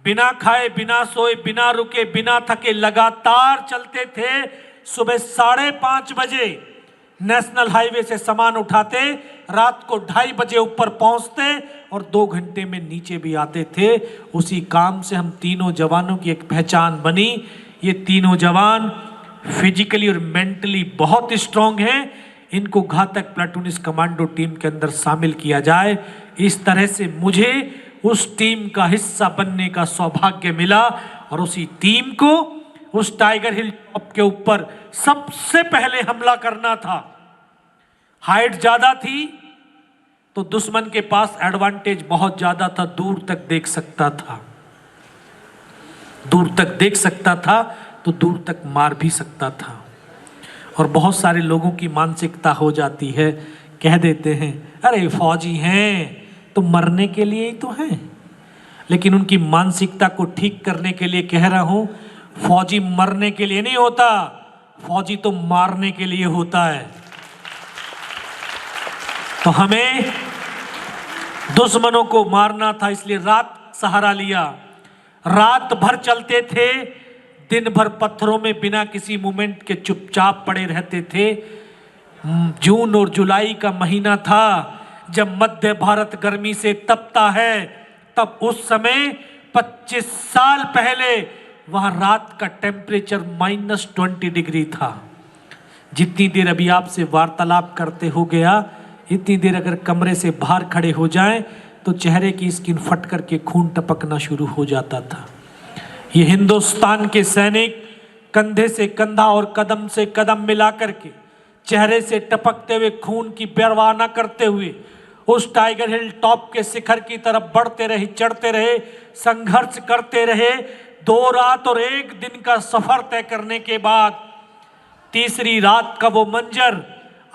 बिना खाए, बिना सोए, बिना रुके, बिना थके लगातार चलते थे। सुबह 5:30 बजे नेशनल हाईवे से सामान उठाते, रात को 2:30 बजे ऊपर पहुंचते और 2 घंटे में नीचे भी आते थे। उसी काम से हम तीनों जवानों की एक पहचान बनी। ये तीनों जवान फिजिकली और मेंटली बहुत स्ट्रांग हैं। इनको घातक प्लाटूनिस्ट कमांडो टीम के अंदर शामिल किया जाए। इस तरह से मुझे उस टीम का हिस्सा बनने का सौभाग्य मिला और उसी टीम को उस टाइगर हिल टॉप के ऊपर सबसे पहले हमला करना था। हाइट ज्यादा थी तो दुश्मन के पास एडवांटेज बहुत ज्यादा था, दूर तक देख सकता था, दूर तक देख सकता था तो दूर तक मार भी सकता था। और बहुत सारे लोगों की मानसिकता हो जाती है, कह देते हैं अरे फौजी हैं तो मरने के लिए ही तो हैं, लेकिन उनकी मानसिकता को ठीक करने के लिए कह रहा हूं, फौजी मरने के लिए नहीं होता, फौजी तो मारने के लिए होता है। तो हमें दुश्मनों को मारना था, इसलिए रात सहारा लिया। रात भर चलते थे, दिन भर पत्थरों में बिना किसी मूवमेंट के चुपचाप पड़े रहते थे। जून और जुलाई का महीना था, जब मध्य भारत गर्मी से तपता है, तब उस समय 25 साल पहले वहां रात का टेम्परेचर -20 डिग्री था। जितनी देर अभी आपसे वार्तालाप करते हो गया, इतनी देर अगर कमरे से बाहर खड़े हो जाएं तो चेहरे की स्किन फट करके खून टपकना शुरू हो जाता था। ये हिंदुस्तान के सैनिक कंधे से कंधा और कदम से कदम मिला करके, चेहरे से टपकते हुए खून की परवाह न करते हुए उस टाइगर हिल टॉप के शिखर की तरफ बढ़ते रहे, चढ़ते रहे, संघर्ष करते रहे। 2 रात और 1 दिन का सफर तय करने के बाद तीसरी रात का वो मंजर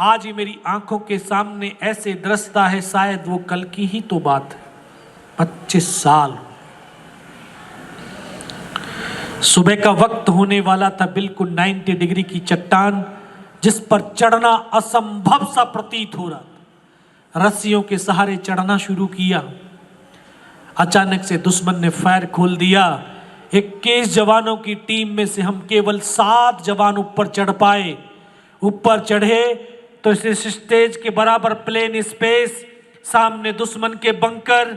आज ही मेरी आंखों के सामने ऐसे दृश्यता है, शायद वो कल की ही तो बात है। 25 साल। सुबह का वक्त होने वाला था, बिल्कुल 90 डिग्री की चट्टान जिस पर चढ़ना असंभव सा प्रतीत हो रहा था। रस्सियों के सहारे चढ़ना शुरू किया। अचानक से दुश्मन ने फायर खोल दिया। 21 जवानों की टीम में से हम केवल 7 जवान ऊपर चढ़ पाए। ऊपर चढ़े तो इस स्टेज के बराबर प्लेन स्पेस, सामने दुश्मन के बंकर।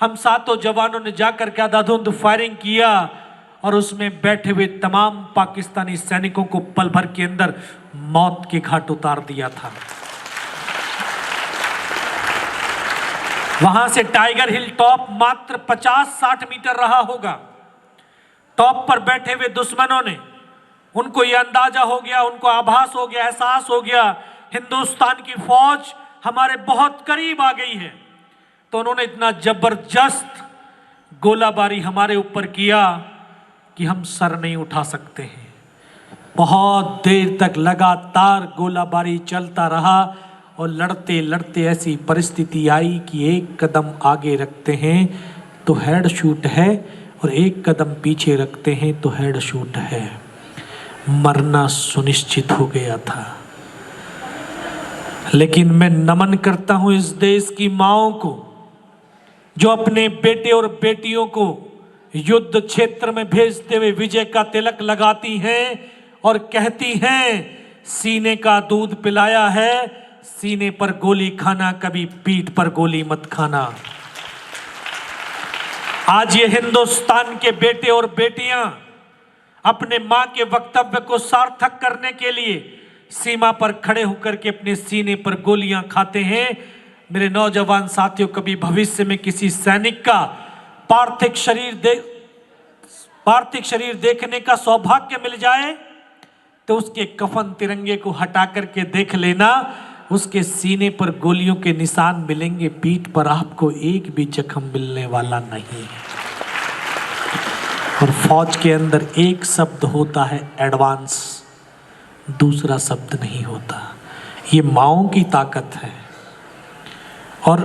हम 7 जवानों ने जाकर के अंधाधुंध फायरिंग किया और उसमें बैठे हुए तमाम पाकिस्तानी सैनिकों को पल भर के अंदर मौत के घाट उतार दिया था। वहां से टाइगर हिल टॉप मात्र 50-60 मीटर रहा होगा। टॉप पर बैठे हुए दुश्मनों ने, उनको यह अंदाजा हो गया, उनको आभास हो गया, एहसास हो गया, हिंदुस्तान की फौज हमारे बहुत करीब आ गई है। तो उन्होंने इतना जबरदस्त गोलाबारी हमारे ऊपर किया कि हम सर नहीं उठा सकते हैं। बहुत देर तक लगातार गोलाबारी चलता रहा और लड़ते लड़ते ऐसी परिस्थिति आई कि एक कदम आगे रखते हैं तो हेड शूट है और एक कदम पीछे रखते हैं तो हेड शूट है। मरना सुनिश्चित हो गया था। लेकिन मैं नमन करता हूं इस देश की माओं को, जो अपने बेटे और बेटियों को युद्ध क्षेत्र में भेजते हुए विजय का तिलक लगाती हैं और कहती हैं, सीने का दूध पिलाया है, सीने पर गोली खाना, कभी पीठ पर गोली मत खाना। आज ये हिंदुस्तान के बेटे और बेटियां अपने मां के वक्तव्य को सार्थक करने के लिए सीमा पर खड़े होकर के अपने सीने पर गोलियां खाते हैं। मेरे नौजवान साथियों, कभी भविष्य में किसी सैनिक का पार्थिव शरीर देखने का सौभाग्य मिल जाए तो उसके कफन तिरंगे को हटा करके देख लेना, उसके सीने पर गोलियों के निशान मिलेंगे, पीठ पर आपको एक भी जख्म मिलने वाला नहीं। और फौज के अंदर एक शब्द होता है एडवांस, दूसरा शब्द नहीं होता। ये माओं की ताकत है। और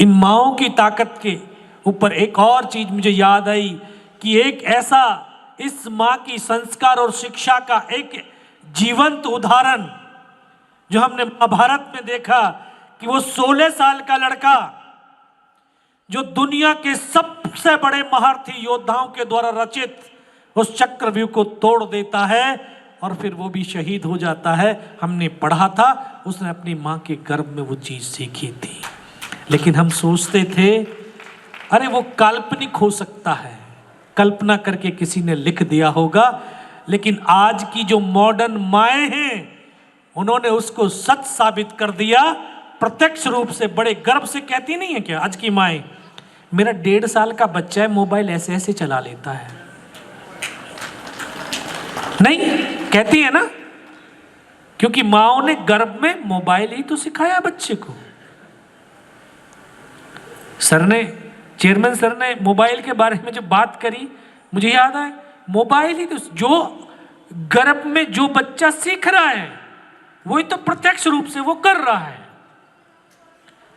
इन माओं की ताकत के ऊपर एक और चीज मुझे याद आई कि एक ऐसा इस मां की संस्कार और शिक्षा का एक जीवंत उदाहरण जो हमने महाभारत में देखा कि वो 16 साल का लड़का जो दुनिया के सबसे बड़े महारथी योद्धाओं के द्वारा रचित उस चक्रव्यूह को तोड़ देता है और फिर वो भी शहीद हो जाता है। हमने पढ़ा था, उसने अपनी मां के गर्भ में वो चीज सीखी थी। लेकिन हम सोचते थे अरे वो काल्पनिक हो सकता है, कल्पना करके किसी ने लिख दिया होगा। लेकिन आज की जो मॉडर्न माएँ हैं उन्होंने उसको सच साबित कर दिया। प्रत्यक्ष रूप से बड़े गर्व से कहती नहीं है क्या आज की माएँ, मेरा 1.5 साल का बच्चा है, मोबाइल ऐसे ऐसे चला लेता है। नहीं कहती है ना, क्योंकि माओ ने गर्भ में मोबाइल ही तो सिखाया बच्चे को। चेयरमैन सर ने मोबाइल के बारे में जब बात करी, मुझे याद है मोबाइल ही तो, जो गर्भ में जो बच्चा सीख रहा है वही तो प्रत्यक्ष रूप से वो कर रहा है।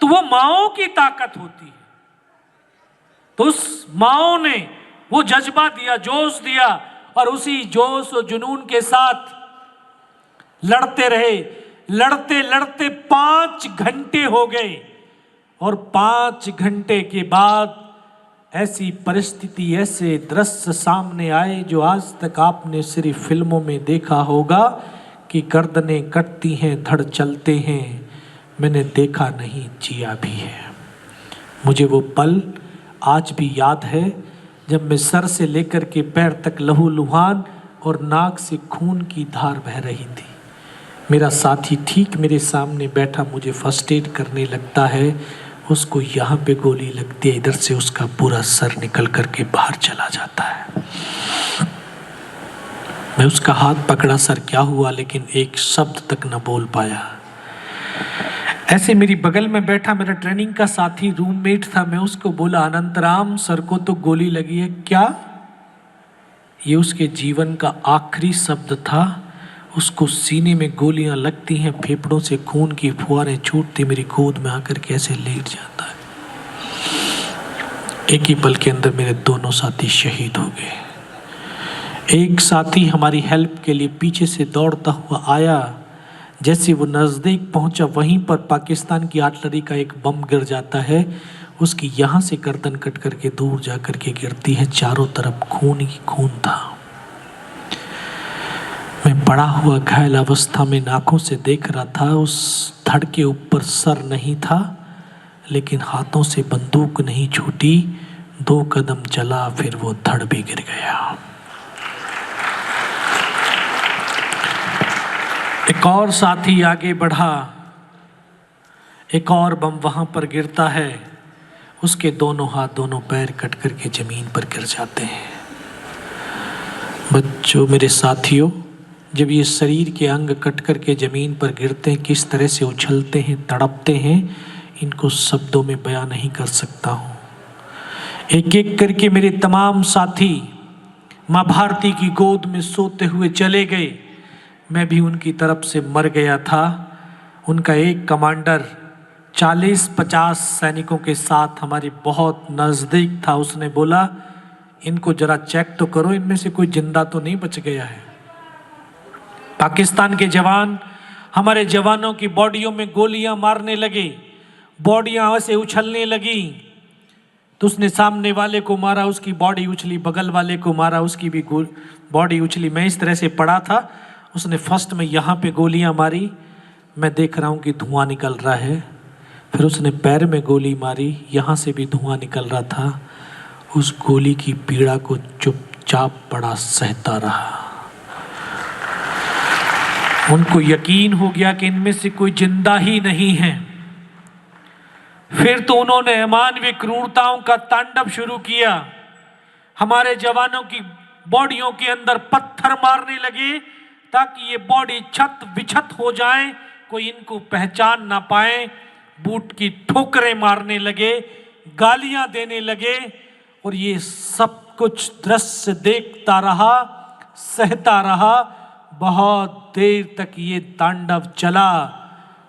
तो वो माओं की ताकत होती है। तो उस माओ ने वो जज्बा दिया, जोश दिया, और उसी जोश और जुनून के साथ लड़ते रहे। लड़ते लड़ते 5 घंटे हो गए, और 5 घंटे के बाद ऐसी परिस्थिति, ऐसे दृश्य सामने आए जो आज तक आपने सिर्फ फिल्मों में देखा होगा कि गर्दनें कटती हैं, धड़ चलते हैं। मैंने देखा नहीं, जिया भी है। मुझे वो पल आज भी याद है जब मैं सर से लेकर के पैर तक लहूलुहान और नाक से खून की धार बह रही थी। मेरा साथी ठीक मेरे सामने बैठा मुझे फर्स्ट एड करने लगता है। उसको यहाँ पे गोली लगती है, इधर से उसका पूरा सर निकल करके बाहर चला जाता है। मैं उसका हाथ पकड़ा, सर क्या हुआ, लेकिन एक शब्द तक न बोल पाया। ऐसे मेरी बगल में बैठा मेरा ट्रेनिंग का साथी रूममेट था, मैं उसको बोला, अनंतराम सर को तो गोली लगी है। क्या? ये उसके जीवन का आखिरी शब्द था। उसको सीने में गोलियां लगती हैं, फेफड़ों से खून की फुहारें छूटती, मेरी गोद में आकर के ऐसे लेट जाता है। एक ही पल के अंदर मेरे दोनों साथी शहीद हो गए। एक साथी हमारी हेल्प के लिए पीछे से दौड़ता हुआ आया। जैसे वो नज़दीक पहुंचा, वहीं पर पाकिस्तान की आर्टिलरी का एक बम गिर जाता है। उसकी यहाँ से गर्दन कट करके दूर जा करके गिरती है। चारों तरफ खून ही खून था। मैं पड़ा हुआ घायल अवस्था में नाकों से देख रहा था। उस धड़ के ऊपर सर नहीं था, लेकिन हाथों से बंदूक नहीं छूटी। 2 कदम चला, फिर वो धड़ भी गिर गया। एक और साथी आगे बढ़ा, एक और बम वहां पर गिरता है। उसके दोनों हाथ दोनों पैर कट करके जमीन पर गिर जाते हैं। बच्चों, मेरे साथियों, जब ये शरीर के अंग कट करके जमीन पर गिरते हैं, किस तरह से उछलते हैं, तड़पते हैं, इनको शब्दों में बयां नहीं कर सकता हूँ। एक एक करके मेरे तमाम साथी माँ भारती की गोद में सोते हुए चले गए। मैं भी उनकी तरफ से मर गया था। उनका एक कमांडर 40-50 सैनिकों के साथ हमारे बहुत नज़दीक था। उसने बोला, इनको जरा चेक तो करो, इनमें से कोई जिंदा तो नहीं बच गया है। पाकिस्तान के जवान हमारे जवानों की बॉडियों में गोलियां मारने लगे, बॉडियां ऐसे उछलने लगी। तो उसने सामने वाले को मारा, उसकी बॉडी उछली, बगल वाले को मारा, उसकी भी बॉडी उछली। मैं इस तरह से पड़ा था। उसने फर्स्ट में यहाँ पे गोलियां मारी, मैं देख रहा हूँ कि धुआं निकल रहा है। फिर उसने पैर में गोली मारी, यहाँ से भी धुआं निकल रहा था। उस गोली की पीड़ा को चुपचाप पड़ा सहता रहा। उनको यकीन हो गया कि इनमें से कोई जिंदा ही नहीं है। फिर तो उन्होंने अमानवीय क्रूरताओं का तांडव शुरू किया। हमारे जवानों की बॉडियों के अंदर पत्थर मारने लगे ताकि ये बॉडी छत विछत हो जाए, कोई इनको पहचान ना पाए। बूट की ठोकरें मारने लगे, गालियां देने लगे, और ये सब कुछ दृश्य देखता रहा, सहता रहा। बहुत देर तक ये तांडव चला।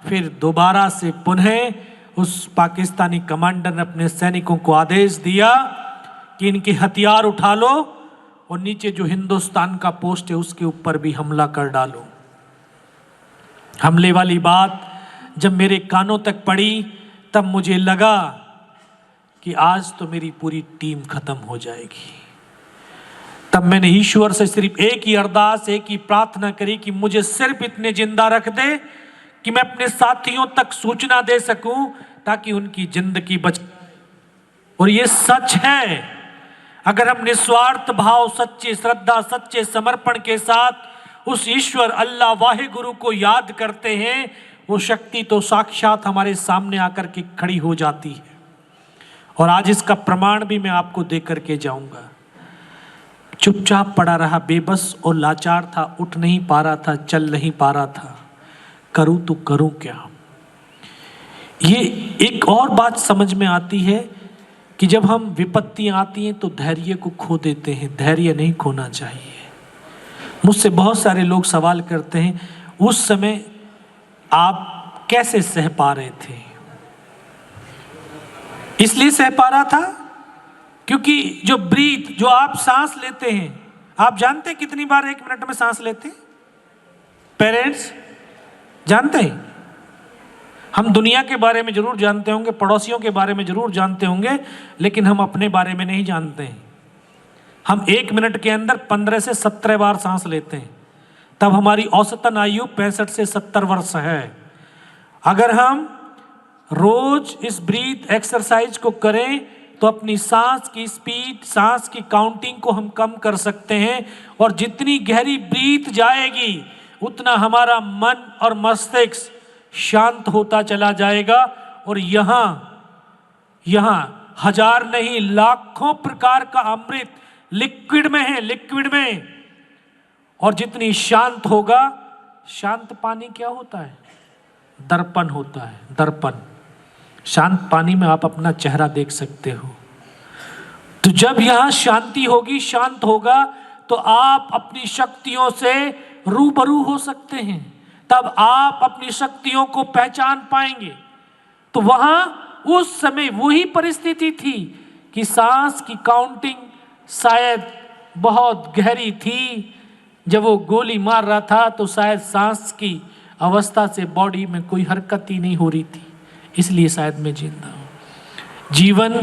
फिर दोबारा से पुनः उस पाकिस्तानी कमांडर ने अपने सैनिकों को आदेश दिया कि इनके हथियार उठा लो और नीचे जो हिंदुस्तान का पोस्ट है उसके ऊपर भी हमला कर डालो। हमले वाली बात जब मेरे कानों तक पड़ी, तब मुझे लगा कि आज तो मेरी पूरी टीम खत्म हो जाएगी। तब मैंने ईश्वर से सिर्फ एक ही अरदास, एक ही प्रार्थना करी कि मुझे सिर्फ इतने जिंदा रख दे कि मैं अपने साथियों तक सूचना दे सकूं ताकि उनकी जिंदगी बच। और ये सच है, अगर हम निस्वार्थ भाव, सच्चे श्रद्धा, सच्चे समर्पण के साथ उस ईश्वर अल्लाह वाहे गुरु को याद करते हैं, वो शक्ति तो साक्षात हमारे सामने आकर के खड़ी हो जाती है। और आज इसका प्रमाण भी मैं आपको दे करके जाऊंगा। चुपचाप पड़ा रहा, बेबस और लाचार था, उठ नहीं पा रहा था, चल नहीं पा रहा था। करूं तो करूं क्या? ये एक और बात समझ में आती है कि जब हम विपत्तियां आती हैं तो धैर्य को खो देते हैं। धैर्य नहीं खोना चाहिए। मुझसे बहुत सारे लोग सवाल करते हैं, उस समय आप कैसे सह पा रहे थे? इसलिए सह पा रहा था क्योंकि जो ब्रीथ, जो आप सांस लेते हैं, आप जानते हैं कितनी बार 1 मिनट में सांस लेते हैं? पेरेंट्स जानते हैं? हम दुनिया के बारे में जरूर जानते होंगे, पड़ोसियों के बारे में जरूर जानते होंगे, लेकिन हम अपने बारे में नहीं जानते हैं। हम 1 मिनट के अंदर 15 से 17 बार सांस लेते हैं, तब हमारी औसतन आयु 65 से 70 वर्ष है। अगर हम रोज इस ब्रीथ एक्सरसाइज को करें तो अपनी सांस की स्पीड, सांस की काउंटिंग को हम कम कर सकते हैं, और जितनी गहरी ब्रीथ जाएगी उतना हमारा मन और मस्तिष्क शांत होता चला जाएगा। और यहाँ हजार नहीं लाखों प्रकार का अमृत लिक्विड में है, लिक्विड में। और जितनी शांत होगा, शांत पानी क्या होता है? दर्पण होता है, दर्पण। शांत पानी में आप अपना चेहरा देख सकते हो। तो जब यहां शांति होगी, शांत होगा, तो आप अपनी शक्तियों से रूबरू हो सकते हैं, तब आप अपनी शक्तियों को पहचान पाएंगे। तो वहां उस समय वही परिस्थिति थी कि सांस की काउंटिंग शायद बहुत गहरी थी। जब वो गोली मार रहा था तो शायद सांस की अवस्था से बॉडी में कोई हरकत ही नहीं हो रही थी, इसलिए शायद मैं जिंदा हूं। जीवन,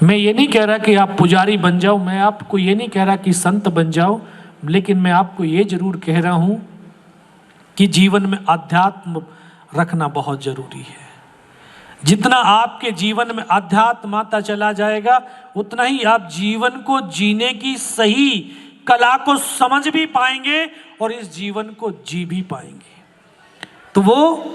मैं ये नहीं कह रहा कि आप पुजारी बन जाओ, मैं आपको ये नहीं कह रहा कि संत बन जाओ, लेकिन मैं आपको ये जरूर कह रहा हूं कि जीवन में अध्यात्म रखना बहुत जरूरी है। जितना आपके जीवन में अध्यात्म आता चला जाएगा, उतना ही आप जीवन को जीने की सही कला को समझ भी पाएंगे और इस जीवन को जी भी पाएंगे। तो वो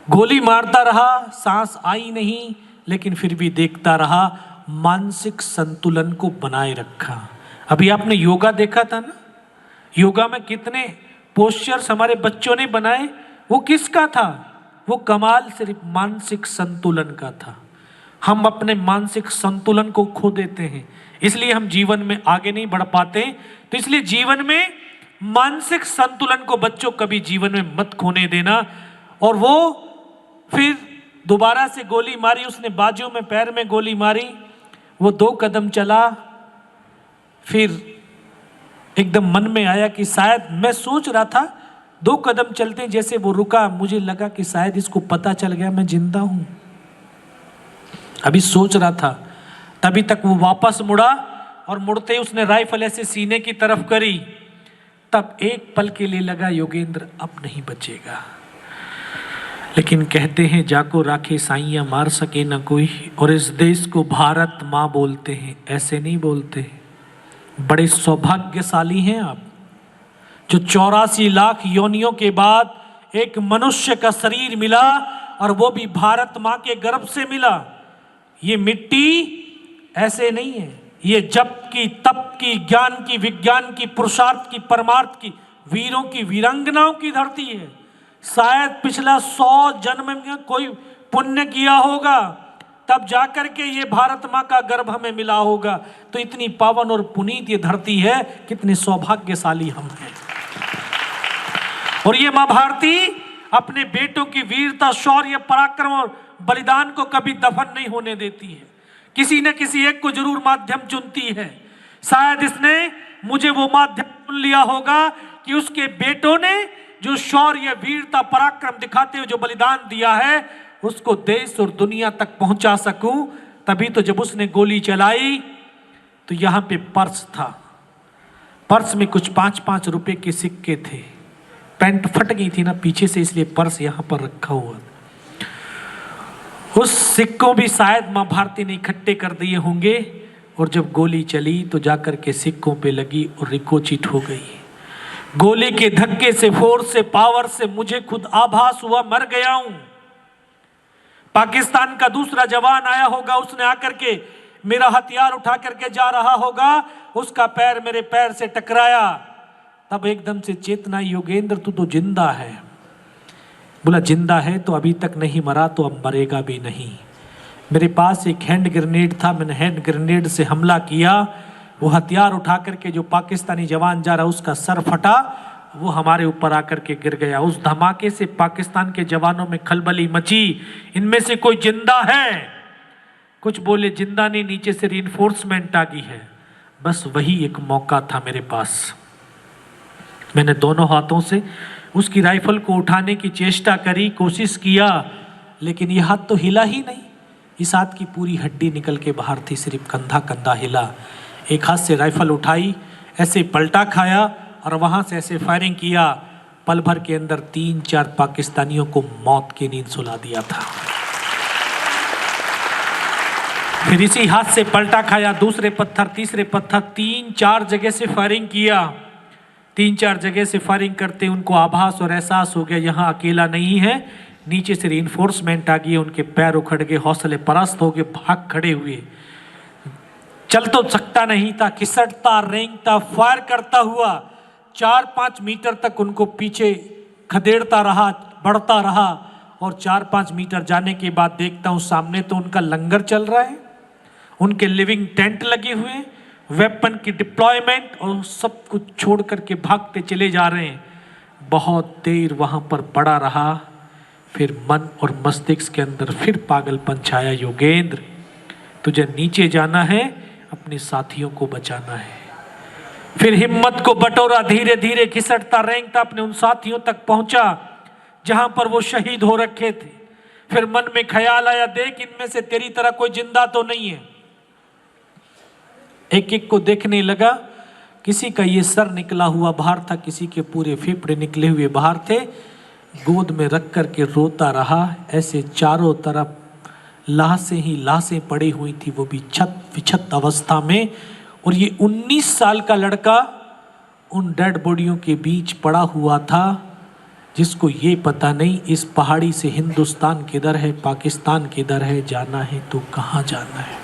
गोली मारता रहा, सांस आई नहीं, लेकिन फिर भी देखता रहा, मानसिक संतुलन को बनाए रखा। अभी आपने योगा देखा था ना, योगा में कितने पोस्चर्स हमारे बच्चों ने बनाए, वो किसका था? वो कमाल सिर्फ मानसिक संतुलन का था। हम अपने मानसिक संतुलन को खो देते हैं, इसलिए हम जीवन में आगे नहीं बढ़ पाते। तो इसलिए जीवन में मानसिक संतुलन को बच्चों कभी जीवन में मत खोने देना। और वो फिर दोबारा से गोली मारी, उसने बाजू में, पैर में गोली मारी, वो 2 कदम चला, फिर एकदम मन में आया कि शायद, मैं सोच रहा था 2 कदम चलते जैसे वो रुका, मुझे लगा कि शायद इसको पता चल गया मैं जिंदा हूं। अभी सोच रहा था, तभी तक वो वापस मुड़ा, और मुड़ते ही उसने राइफल ऐसे सीने की तरफ करी। तब एक पल के लिए लगा योगेंद्र अब नहीं बचेगा। लेकिन कहते हैं जाको राखे साइयां मार सके न कोई, और इस देश को भारत माँ बोलते हैं, ऐसे नहीं बोलते। बड़े सौभाग्यशाली हैं आप, जो 84 लाख योनियों के बाद एक मनुष्य का शरीर मिला, और वो भी भारत माँ के गर्भ से मिला। ये मिट्टी ऐसे नहीं है, ये जप की, तप की, ज्ञान की, विज्ञान की, पुरुषार्थ की, परमार्थ की, वीरों की, वीरांगनाओं की धरती है। शायद पिछला 100 जन्म में कोई पुण्य किया होगा, तब जाकर के ये भारत माँ का गर्भ हमें मिला होगा। तो इतनी पावन और पुनीत ये धरती है, कितने सौभाग्यशाली हम हैं। और ये माँ भारती अपने बेटों की वीरता, शौर्य, पराक्रम और बलिदान को कभी दफन नहीं होने देती है। किसी न किसी एक को जरूर माध्यम चुनती है। शायद इसने मुझे वो माध्यम चुन लिया होगा कि उसके बेटों ने जो शौर्य, वीरता, पराक्रम दिखाते हुए जो बलिदान दिया है, उसको देश और दुनिया तक पहुंचा सकूं। तभी तो जब उसने गोली चलाई तो यहां पे पर्स था, पर्स में कुछ 5-5 रुपए के सिक्के थे। पैंट फट गई थी ना पीछे से, इसलिए पर्स यहां पर रखा हुआ। उस सिक्कों भी शायद मां भारती ने इकट्ठे कर दिए होंगे, और जब गोली चली तो जाकर के सिक्कों पे लगी और रिकोचित हो गई। गोली के धक्के से, फोर्स से, पावर से मुझे खुद आभास हुआ मर गया हूं। पाकिस्तान का दूसरा जवान आया होगा, उसने आकर के मेरा हथियार उठा करके जा रहा होगा, उसका पैर मेरे पैर से टकराया। तब एकदम से चेतना, योगेंद्र तू तो जिंदा है। बोला जिंदा है तो अभी तक नहीं मरा, तो अब मरेगा भी नहीं। मेरे पास एक हैंड ग्रेनेड था, मैंने हैंड ग्रेनेड से हमला किया। वो हथियार उठा करके जो पाकिस्तानी जवान जा रहा, उसका सर फटा, वो हमारे ऊपर आकर के गिर गया। उस धमाके से पाकिस्तान के जवानों में खलबली मची, इनमें से कोई जिंदा है। कुछ बोले जिंदा नहीं, नीचे से रीइंफोर्समेंट आ गई है। बस वही एक मौका था मेरे पास। मैंने दोनों हाथों से उसकी राइफल को उठाने की चेष्टा करी, कोशिश किया, लेकिन ये हाथ तो हिला ही नहीं। इस हाथ की पूरी हड्डी निकल के बाहर थी, सिर्फ कंधा कंधा हिला। एक हाथ से राइफल उठाई, ऐसे पलटा खाया और वहां से ऐसे फायरिंग किया। पल भर के अंदर 3-4 पाकिस्तानियों को मौत की नींद सुला दिया था। फिर इसी हाथ से पलटा खाया, दूसरे पत्थर, तीसरे पत्थर, 3-4 जगह से फायरिंग किया। 3-4 जगह से फायरिंग करते उनको आभास और एहसास हो गया यहाँ अकेला नहीं है, नीचे से रीइंफोर्समेंट आ गई। उनके पैर उखड़ गए, हौसले पस्त हो गए, भाग खड़े हुए। चल तो सकता नहीं था, खिसटता रेंगता फायर करता हुआ 4-5 मीटर तक उनको पीछे खदेड़ता रहा, बढ़ता रहा। और 4-5 मीटर जाने के बाद देखता हूँ सामने तो उनका लंगर चल रहा है, उनके लिविंग टेंट लगे हुए, वेपन की डिप्लॉयमेंट, और सब कुछ छोड़ करके भागते चले जा रहे हैं। बहुत देर वहां पर पड़ा रहा, फिर मन और मस्तिष्क के अंदर फिर पागलपन छाया। योगेंद्र, तुझे नीचे जाना है, अपने साथियों को बचाना है। फिर हिम्मत को बटोरा, धीरे धीरे खिसटता रेंगता अपने उन साथियों तक पहुंचा जहां पर वो शहीद हो रखे थे। फिर मन में ख्याल आया, देख इनमें से तेरी तरह कोई जिंदा तो नहीं है। एक एक को देखने लगा, किसी का ये सर निकला हुआ बाहर था, किसी के पूरे फेफड़े निकले हुए बाहर थे। गोद में रख करके रोता रहा। ऐसे चारों तरफ लाशें ही लाशें पड़ी हुई थी, वो भी छत विछत अवस्था में। और ये 19 साल का लड़का उन डेड बॉडियों के बीच पड़ा हुआ था, जिसको ये पता नहीं इस पहाड़ी से हिंदुस्तान किधर है, पाकिस्तान किधर है, जाना है तो कहाँ जाना है।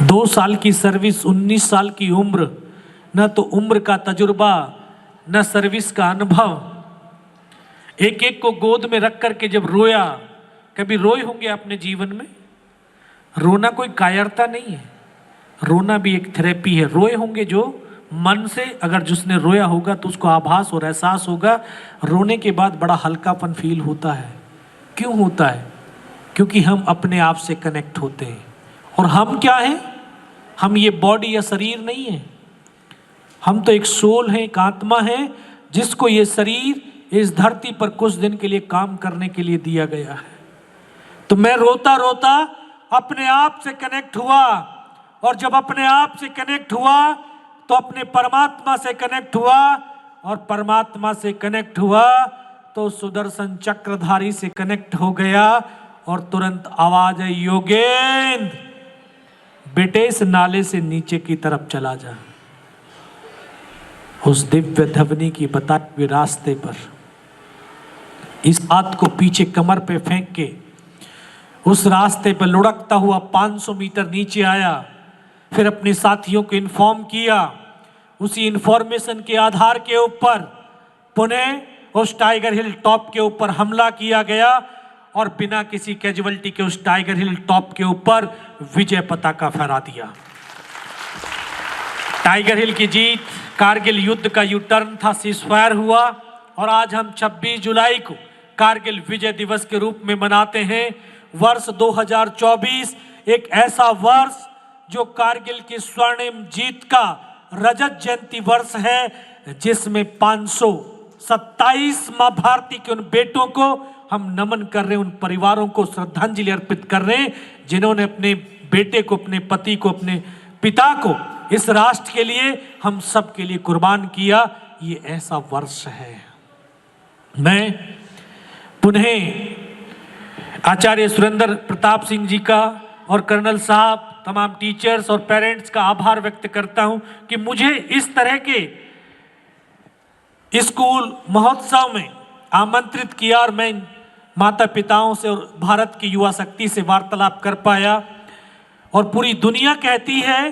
2 साल की सर्विस, 19 साल की उम्र, न तो उम्र का तजुर्बा न सर्विस का अनुभव। एक एक को गोद में रख करके जब रोया, कभी रोए होंगे अपने जीवन में? रोना कोई कायरता नहीं है, रोना भी एक थेरेपी है। रोए होंगे जो मन से, अगर जिसने रोया होगा तो उसको आभास और एहसास होगा, रोने के बाद बड़ा हल्कापन फील होता है। क्यों होता है? क्योंकि हम अपने आप से कनेक्ट होते हैं। और हम क्या हैं? हम ये बॉडी या शरीर नहीं है, हम तो एक सोल हैं, एक आत्मा है, जिसको ये शरीर इस धरती पर कुछ दिन के लिए काम करने के लिए दिया गया है। तो मैं रोता रोता अपने आप से कनेक्ट हुआ, और जब अपने आप से कनेक्ट हुआ तो अपने परमात्मा से कनेक्ट हुआ, और परमात्मा से कनेक्ट हुआ तो सुदर्शन चक्रधारी से कनेक्ट हो गया। और तुरंत आवाज आई, योगेंद्र बेटे इस नाले से नीचे की तरफ चला जा। उस दिव्य ध्वनि की बताए हुए रास्ते पर इस हाथ को पीछे कमर पे फेंक के उस रास्ते पर लुढ़कता हुआ 500 मीटर नीचे आया। फिर अपने साथियों को इन्फॉर्म किया। उसी इन्फॉर्मेशन के आधार के ऊपर पुनः उस टाइगर हिल टॉप के ऊपर हमला किया गया, और बिना किसी कैजुअल्टी के उस टाइगर हिल टॉप के ऊपर विजय पताका फहरा दिया। टाइगर हिल की जीत कारगिल युद्ध का यू टर्न था, सीजफायर हुआ, और आज हम 26 जुलाई को कारगिल विजय दिवस के रूप में मनाते हैं। वर्ष 2024 एक ऐसा वर्ष जो कारगिल की स्वर्णिम जीत का रजत जयंती वर्ष है, जिसमें 527 मां भारती के उन बेटों को हम नमन कर रहे हैं, उन परिवारों को श्रद्धांजलि अर्पित कर रहे हैं, जिन्होंने अपने बेटे को, अपने पति को, अपने पिता को इस राष्ट्र के लिए, हम सब के लिए कुर्बान किया। ये ऐसा वर्ष है। मैं पुनः आचार्य सुरेंद्र प्रताप सिंह जी का और कर्नल साहब, तमाम टीचर्स और पेरेंट्स का आभार व्यक्त करता हूं कि मुझे इस तरह के स्कूल महोत्सव में आमंत्रित किया, और मैं माता पिताओं से और भारत की युवा शक्ति से वार्तालाप कर पाया। और पूरी दुनिया कहती है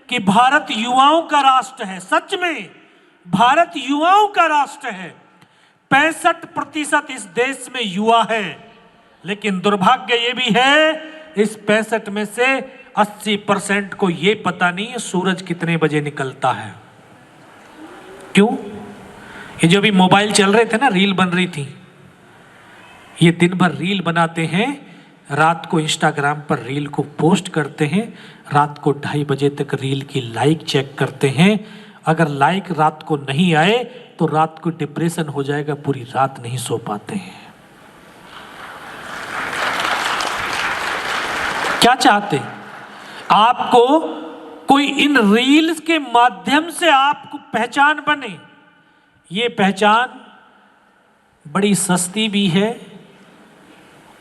कि भारत युवाओं का राष्ट्र है। सच में भारत युवाओं का राष्ट्र है। 65% इस देश में युवा है, लेकिन दुर्भाग्य ये भी है इस 65 में से 80% को ये पता नहीं है सूरज कितने बजे निकलता है। क्यों? ये जो भी मोबाइल चल रहे थे ना, रील बन रही थी, ये दिन भर रील बनाते हैं, रात को इंस्टाग्राम पर रील को पोस्ट करते हैं, रात को 2:30 बजे तक रील की लाइक चेक करते हैं। अगर लाइक रात को नहीं आए तो रात को डिप्रेशन हो जाएगा, पूरी रात नहीं सो पाते हैं। क्या चाहते हैं? आपको कोई इन रील्स के माध्यम से आपको पहचान बने। ये पहचान बड़ी सस्ती भी है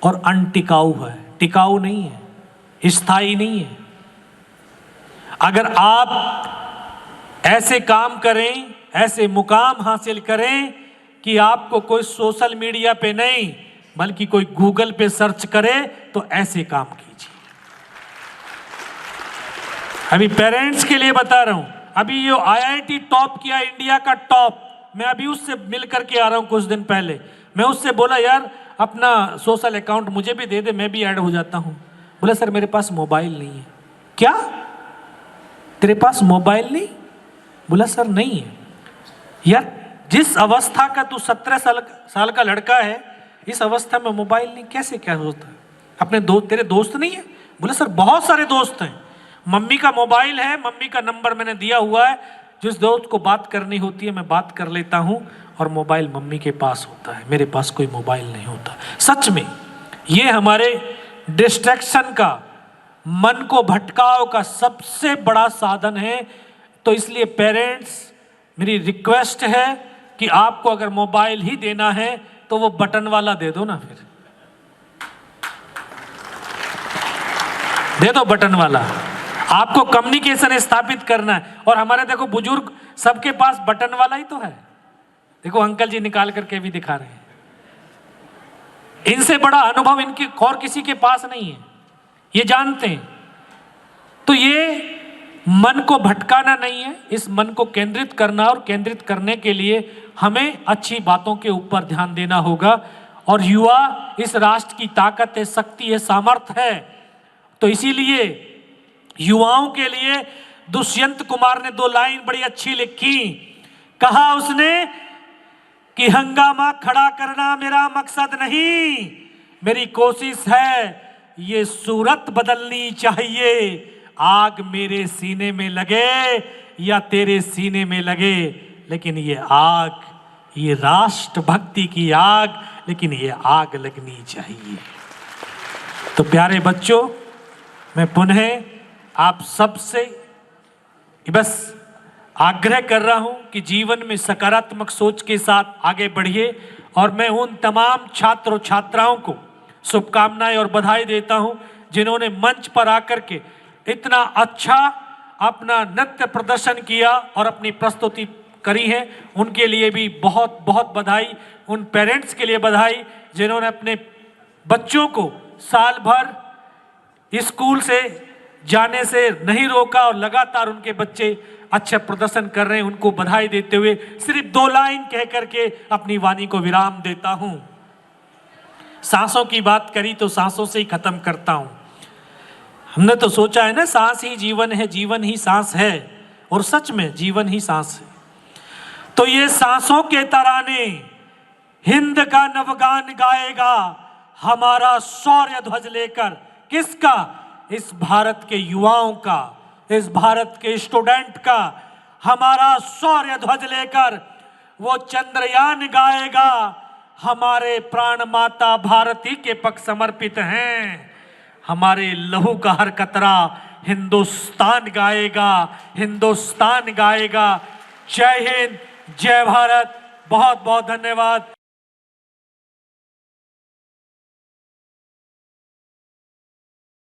और अनटिकाऊ है, टिकाऊ नहीं है, स्थायी नहीं है। अगर आप ऐसे काम करें, ऐसे मुकाम हासिल करें कि आपको कोई सोशल मीडिया पे नहीं बल्कि कोई गूगल पे सर्च करे, तो ऐसे काम कीजिए। अभी पेरेंट्स के लिए बता रहा हूं, अभी ये IIT टॉप किया, इंडिया का टॉप, मैं अभी उससे मिल करके आ रहा हूं कुछ दिन पहले। मैं उससे बोला यार अपना सोशल अकाउंट मुझे भी दे दे, मैं भी ऐड हो जाता हूं। बोला सर मेरे पास मोबाइल नहीं है। क्या तेरे पास मोबाइल नहीं? बोला सर नहीं है। यार जिस अवस्था का तू 17 साल का लड़का है, इस अवस्था में मोबाइल नहीं, कैसे क्या होता है? अपने तेरे दोस्त नहीं है? बोला सर बहुत सारे दोस्त हैं, मम्मी का मोबाइल है, मम्मी का नंबर मैंने दिया हुआ है, जिस दोस्त को बात करनी होती है मैं बात कर लेता हूं, और मोबाइल मम्मी के पास होता है, मेरे पास कोई मोबाइल नहीं होता। सच में ये हमारे डिस्ट्रैक्शन का, मन को भटकाव का सबसे बड़ा साधन है। तो इसलिए पेरेंट्स, मेरी रिक्वेस्ट है कि आपको अगर मोबाइल ही देना है तो वो बटन वाला दे दो ना, फिर दे दो बटन वाला। आपको कम्युनिकेशन स्थापित करना है। और हमारे देखो बुजुर्ग सबके पास बटन वाला ही तो है। देखो अंकल जी निकाल करके भी दिखा रहे हैं। इनसे बड़ा अनुभव इनके और किसी के पास नहीं है, ये जानते हैं। तो ये मन को भटकाना नहीं है, इस मन को केंद्रित करना, और केंद्रित करने के लिए हमें अच्छी बातों के ऊपर ध्यान देना होगा। और युवा इस राष्ट्र की ताकत है, शक्ति है, सामर्थ्य है। तो इसीलिए युवाओं के लिए दुष्यंत कुमार ने 2 लाइन बड़ी अच्छी लिखी। कहा उसने कि हंगामा खड़ा करना मेरा मकसद नहीं, मेरी कोशिश है ये सूरत बदलनी चाहिए। आग मेरे सीने में लगे या तेरे सीने में लगे, लेकिन ये आग, ये राष्ट्रभक्ति की आग, लेकिन ये आग लगनी चाहिए। तो प्यारे बच्चों, मैं पुनः आप सबसे बस आग्रह कर रहा हूं कि जीवन में सकारात्मक सोच के साथ आगे बढ़िए। और मैं उन तमाम छात्र और छात्राओं को शुभकामनाएं और बधाई देता हूं जिन्होंने मंच पर आकर के इतना अच्छा अपना नृत्य प्रदर्शन किया और अपनी प्रस्तुति करी है। उनके लिए भी बहुत बहुत बधाई। उन पेरेंट्स के लिए बधाई जिन्होंने अपने बच्चों को साल भर स्कूल से जाने से नहीं रोका और लगातार उनके बच्चे अच्छा प्रदर्शन कर रहे हैं। उनको बधाई देते हुए सिर्फ 2 लाइन कह करके अपनी वाणी को विराम देता हूं। सांसों की बात करी तो सांसों से ही खत्म करता हूं। हमने तो सोचा है ना, सांस ही जीवन है, जीवन ही सांस है, और सच में जीवन ही सांस है। तो ये सांसों के तराने हिंद का नवगान गाएगा हमारा शौर्य ध्वज लेकर। किसका? इस भारत के युवाओं का, इस भारत के स्टूडेंट का। हमारा शौर्य ध्वज लेकर वो चंद्रयान गाएगा। हमारे प्राण माता भारती के पक्ष समर्पित हैं। हमारे लहू का हर कतरा हिंदुस्तान गाएगा, हिंदुस्तान गाएगा। जय हिंद, जय भारत। बहुत बहुत धन्यवाद।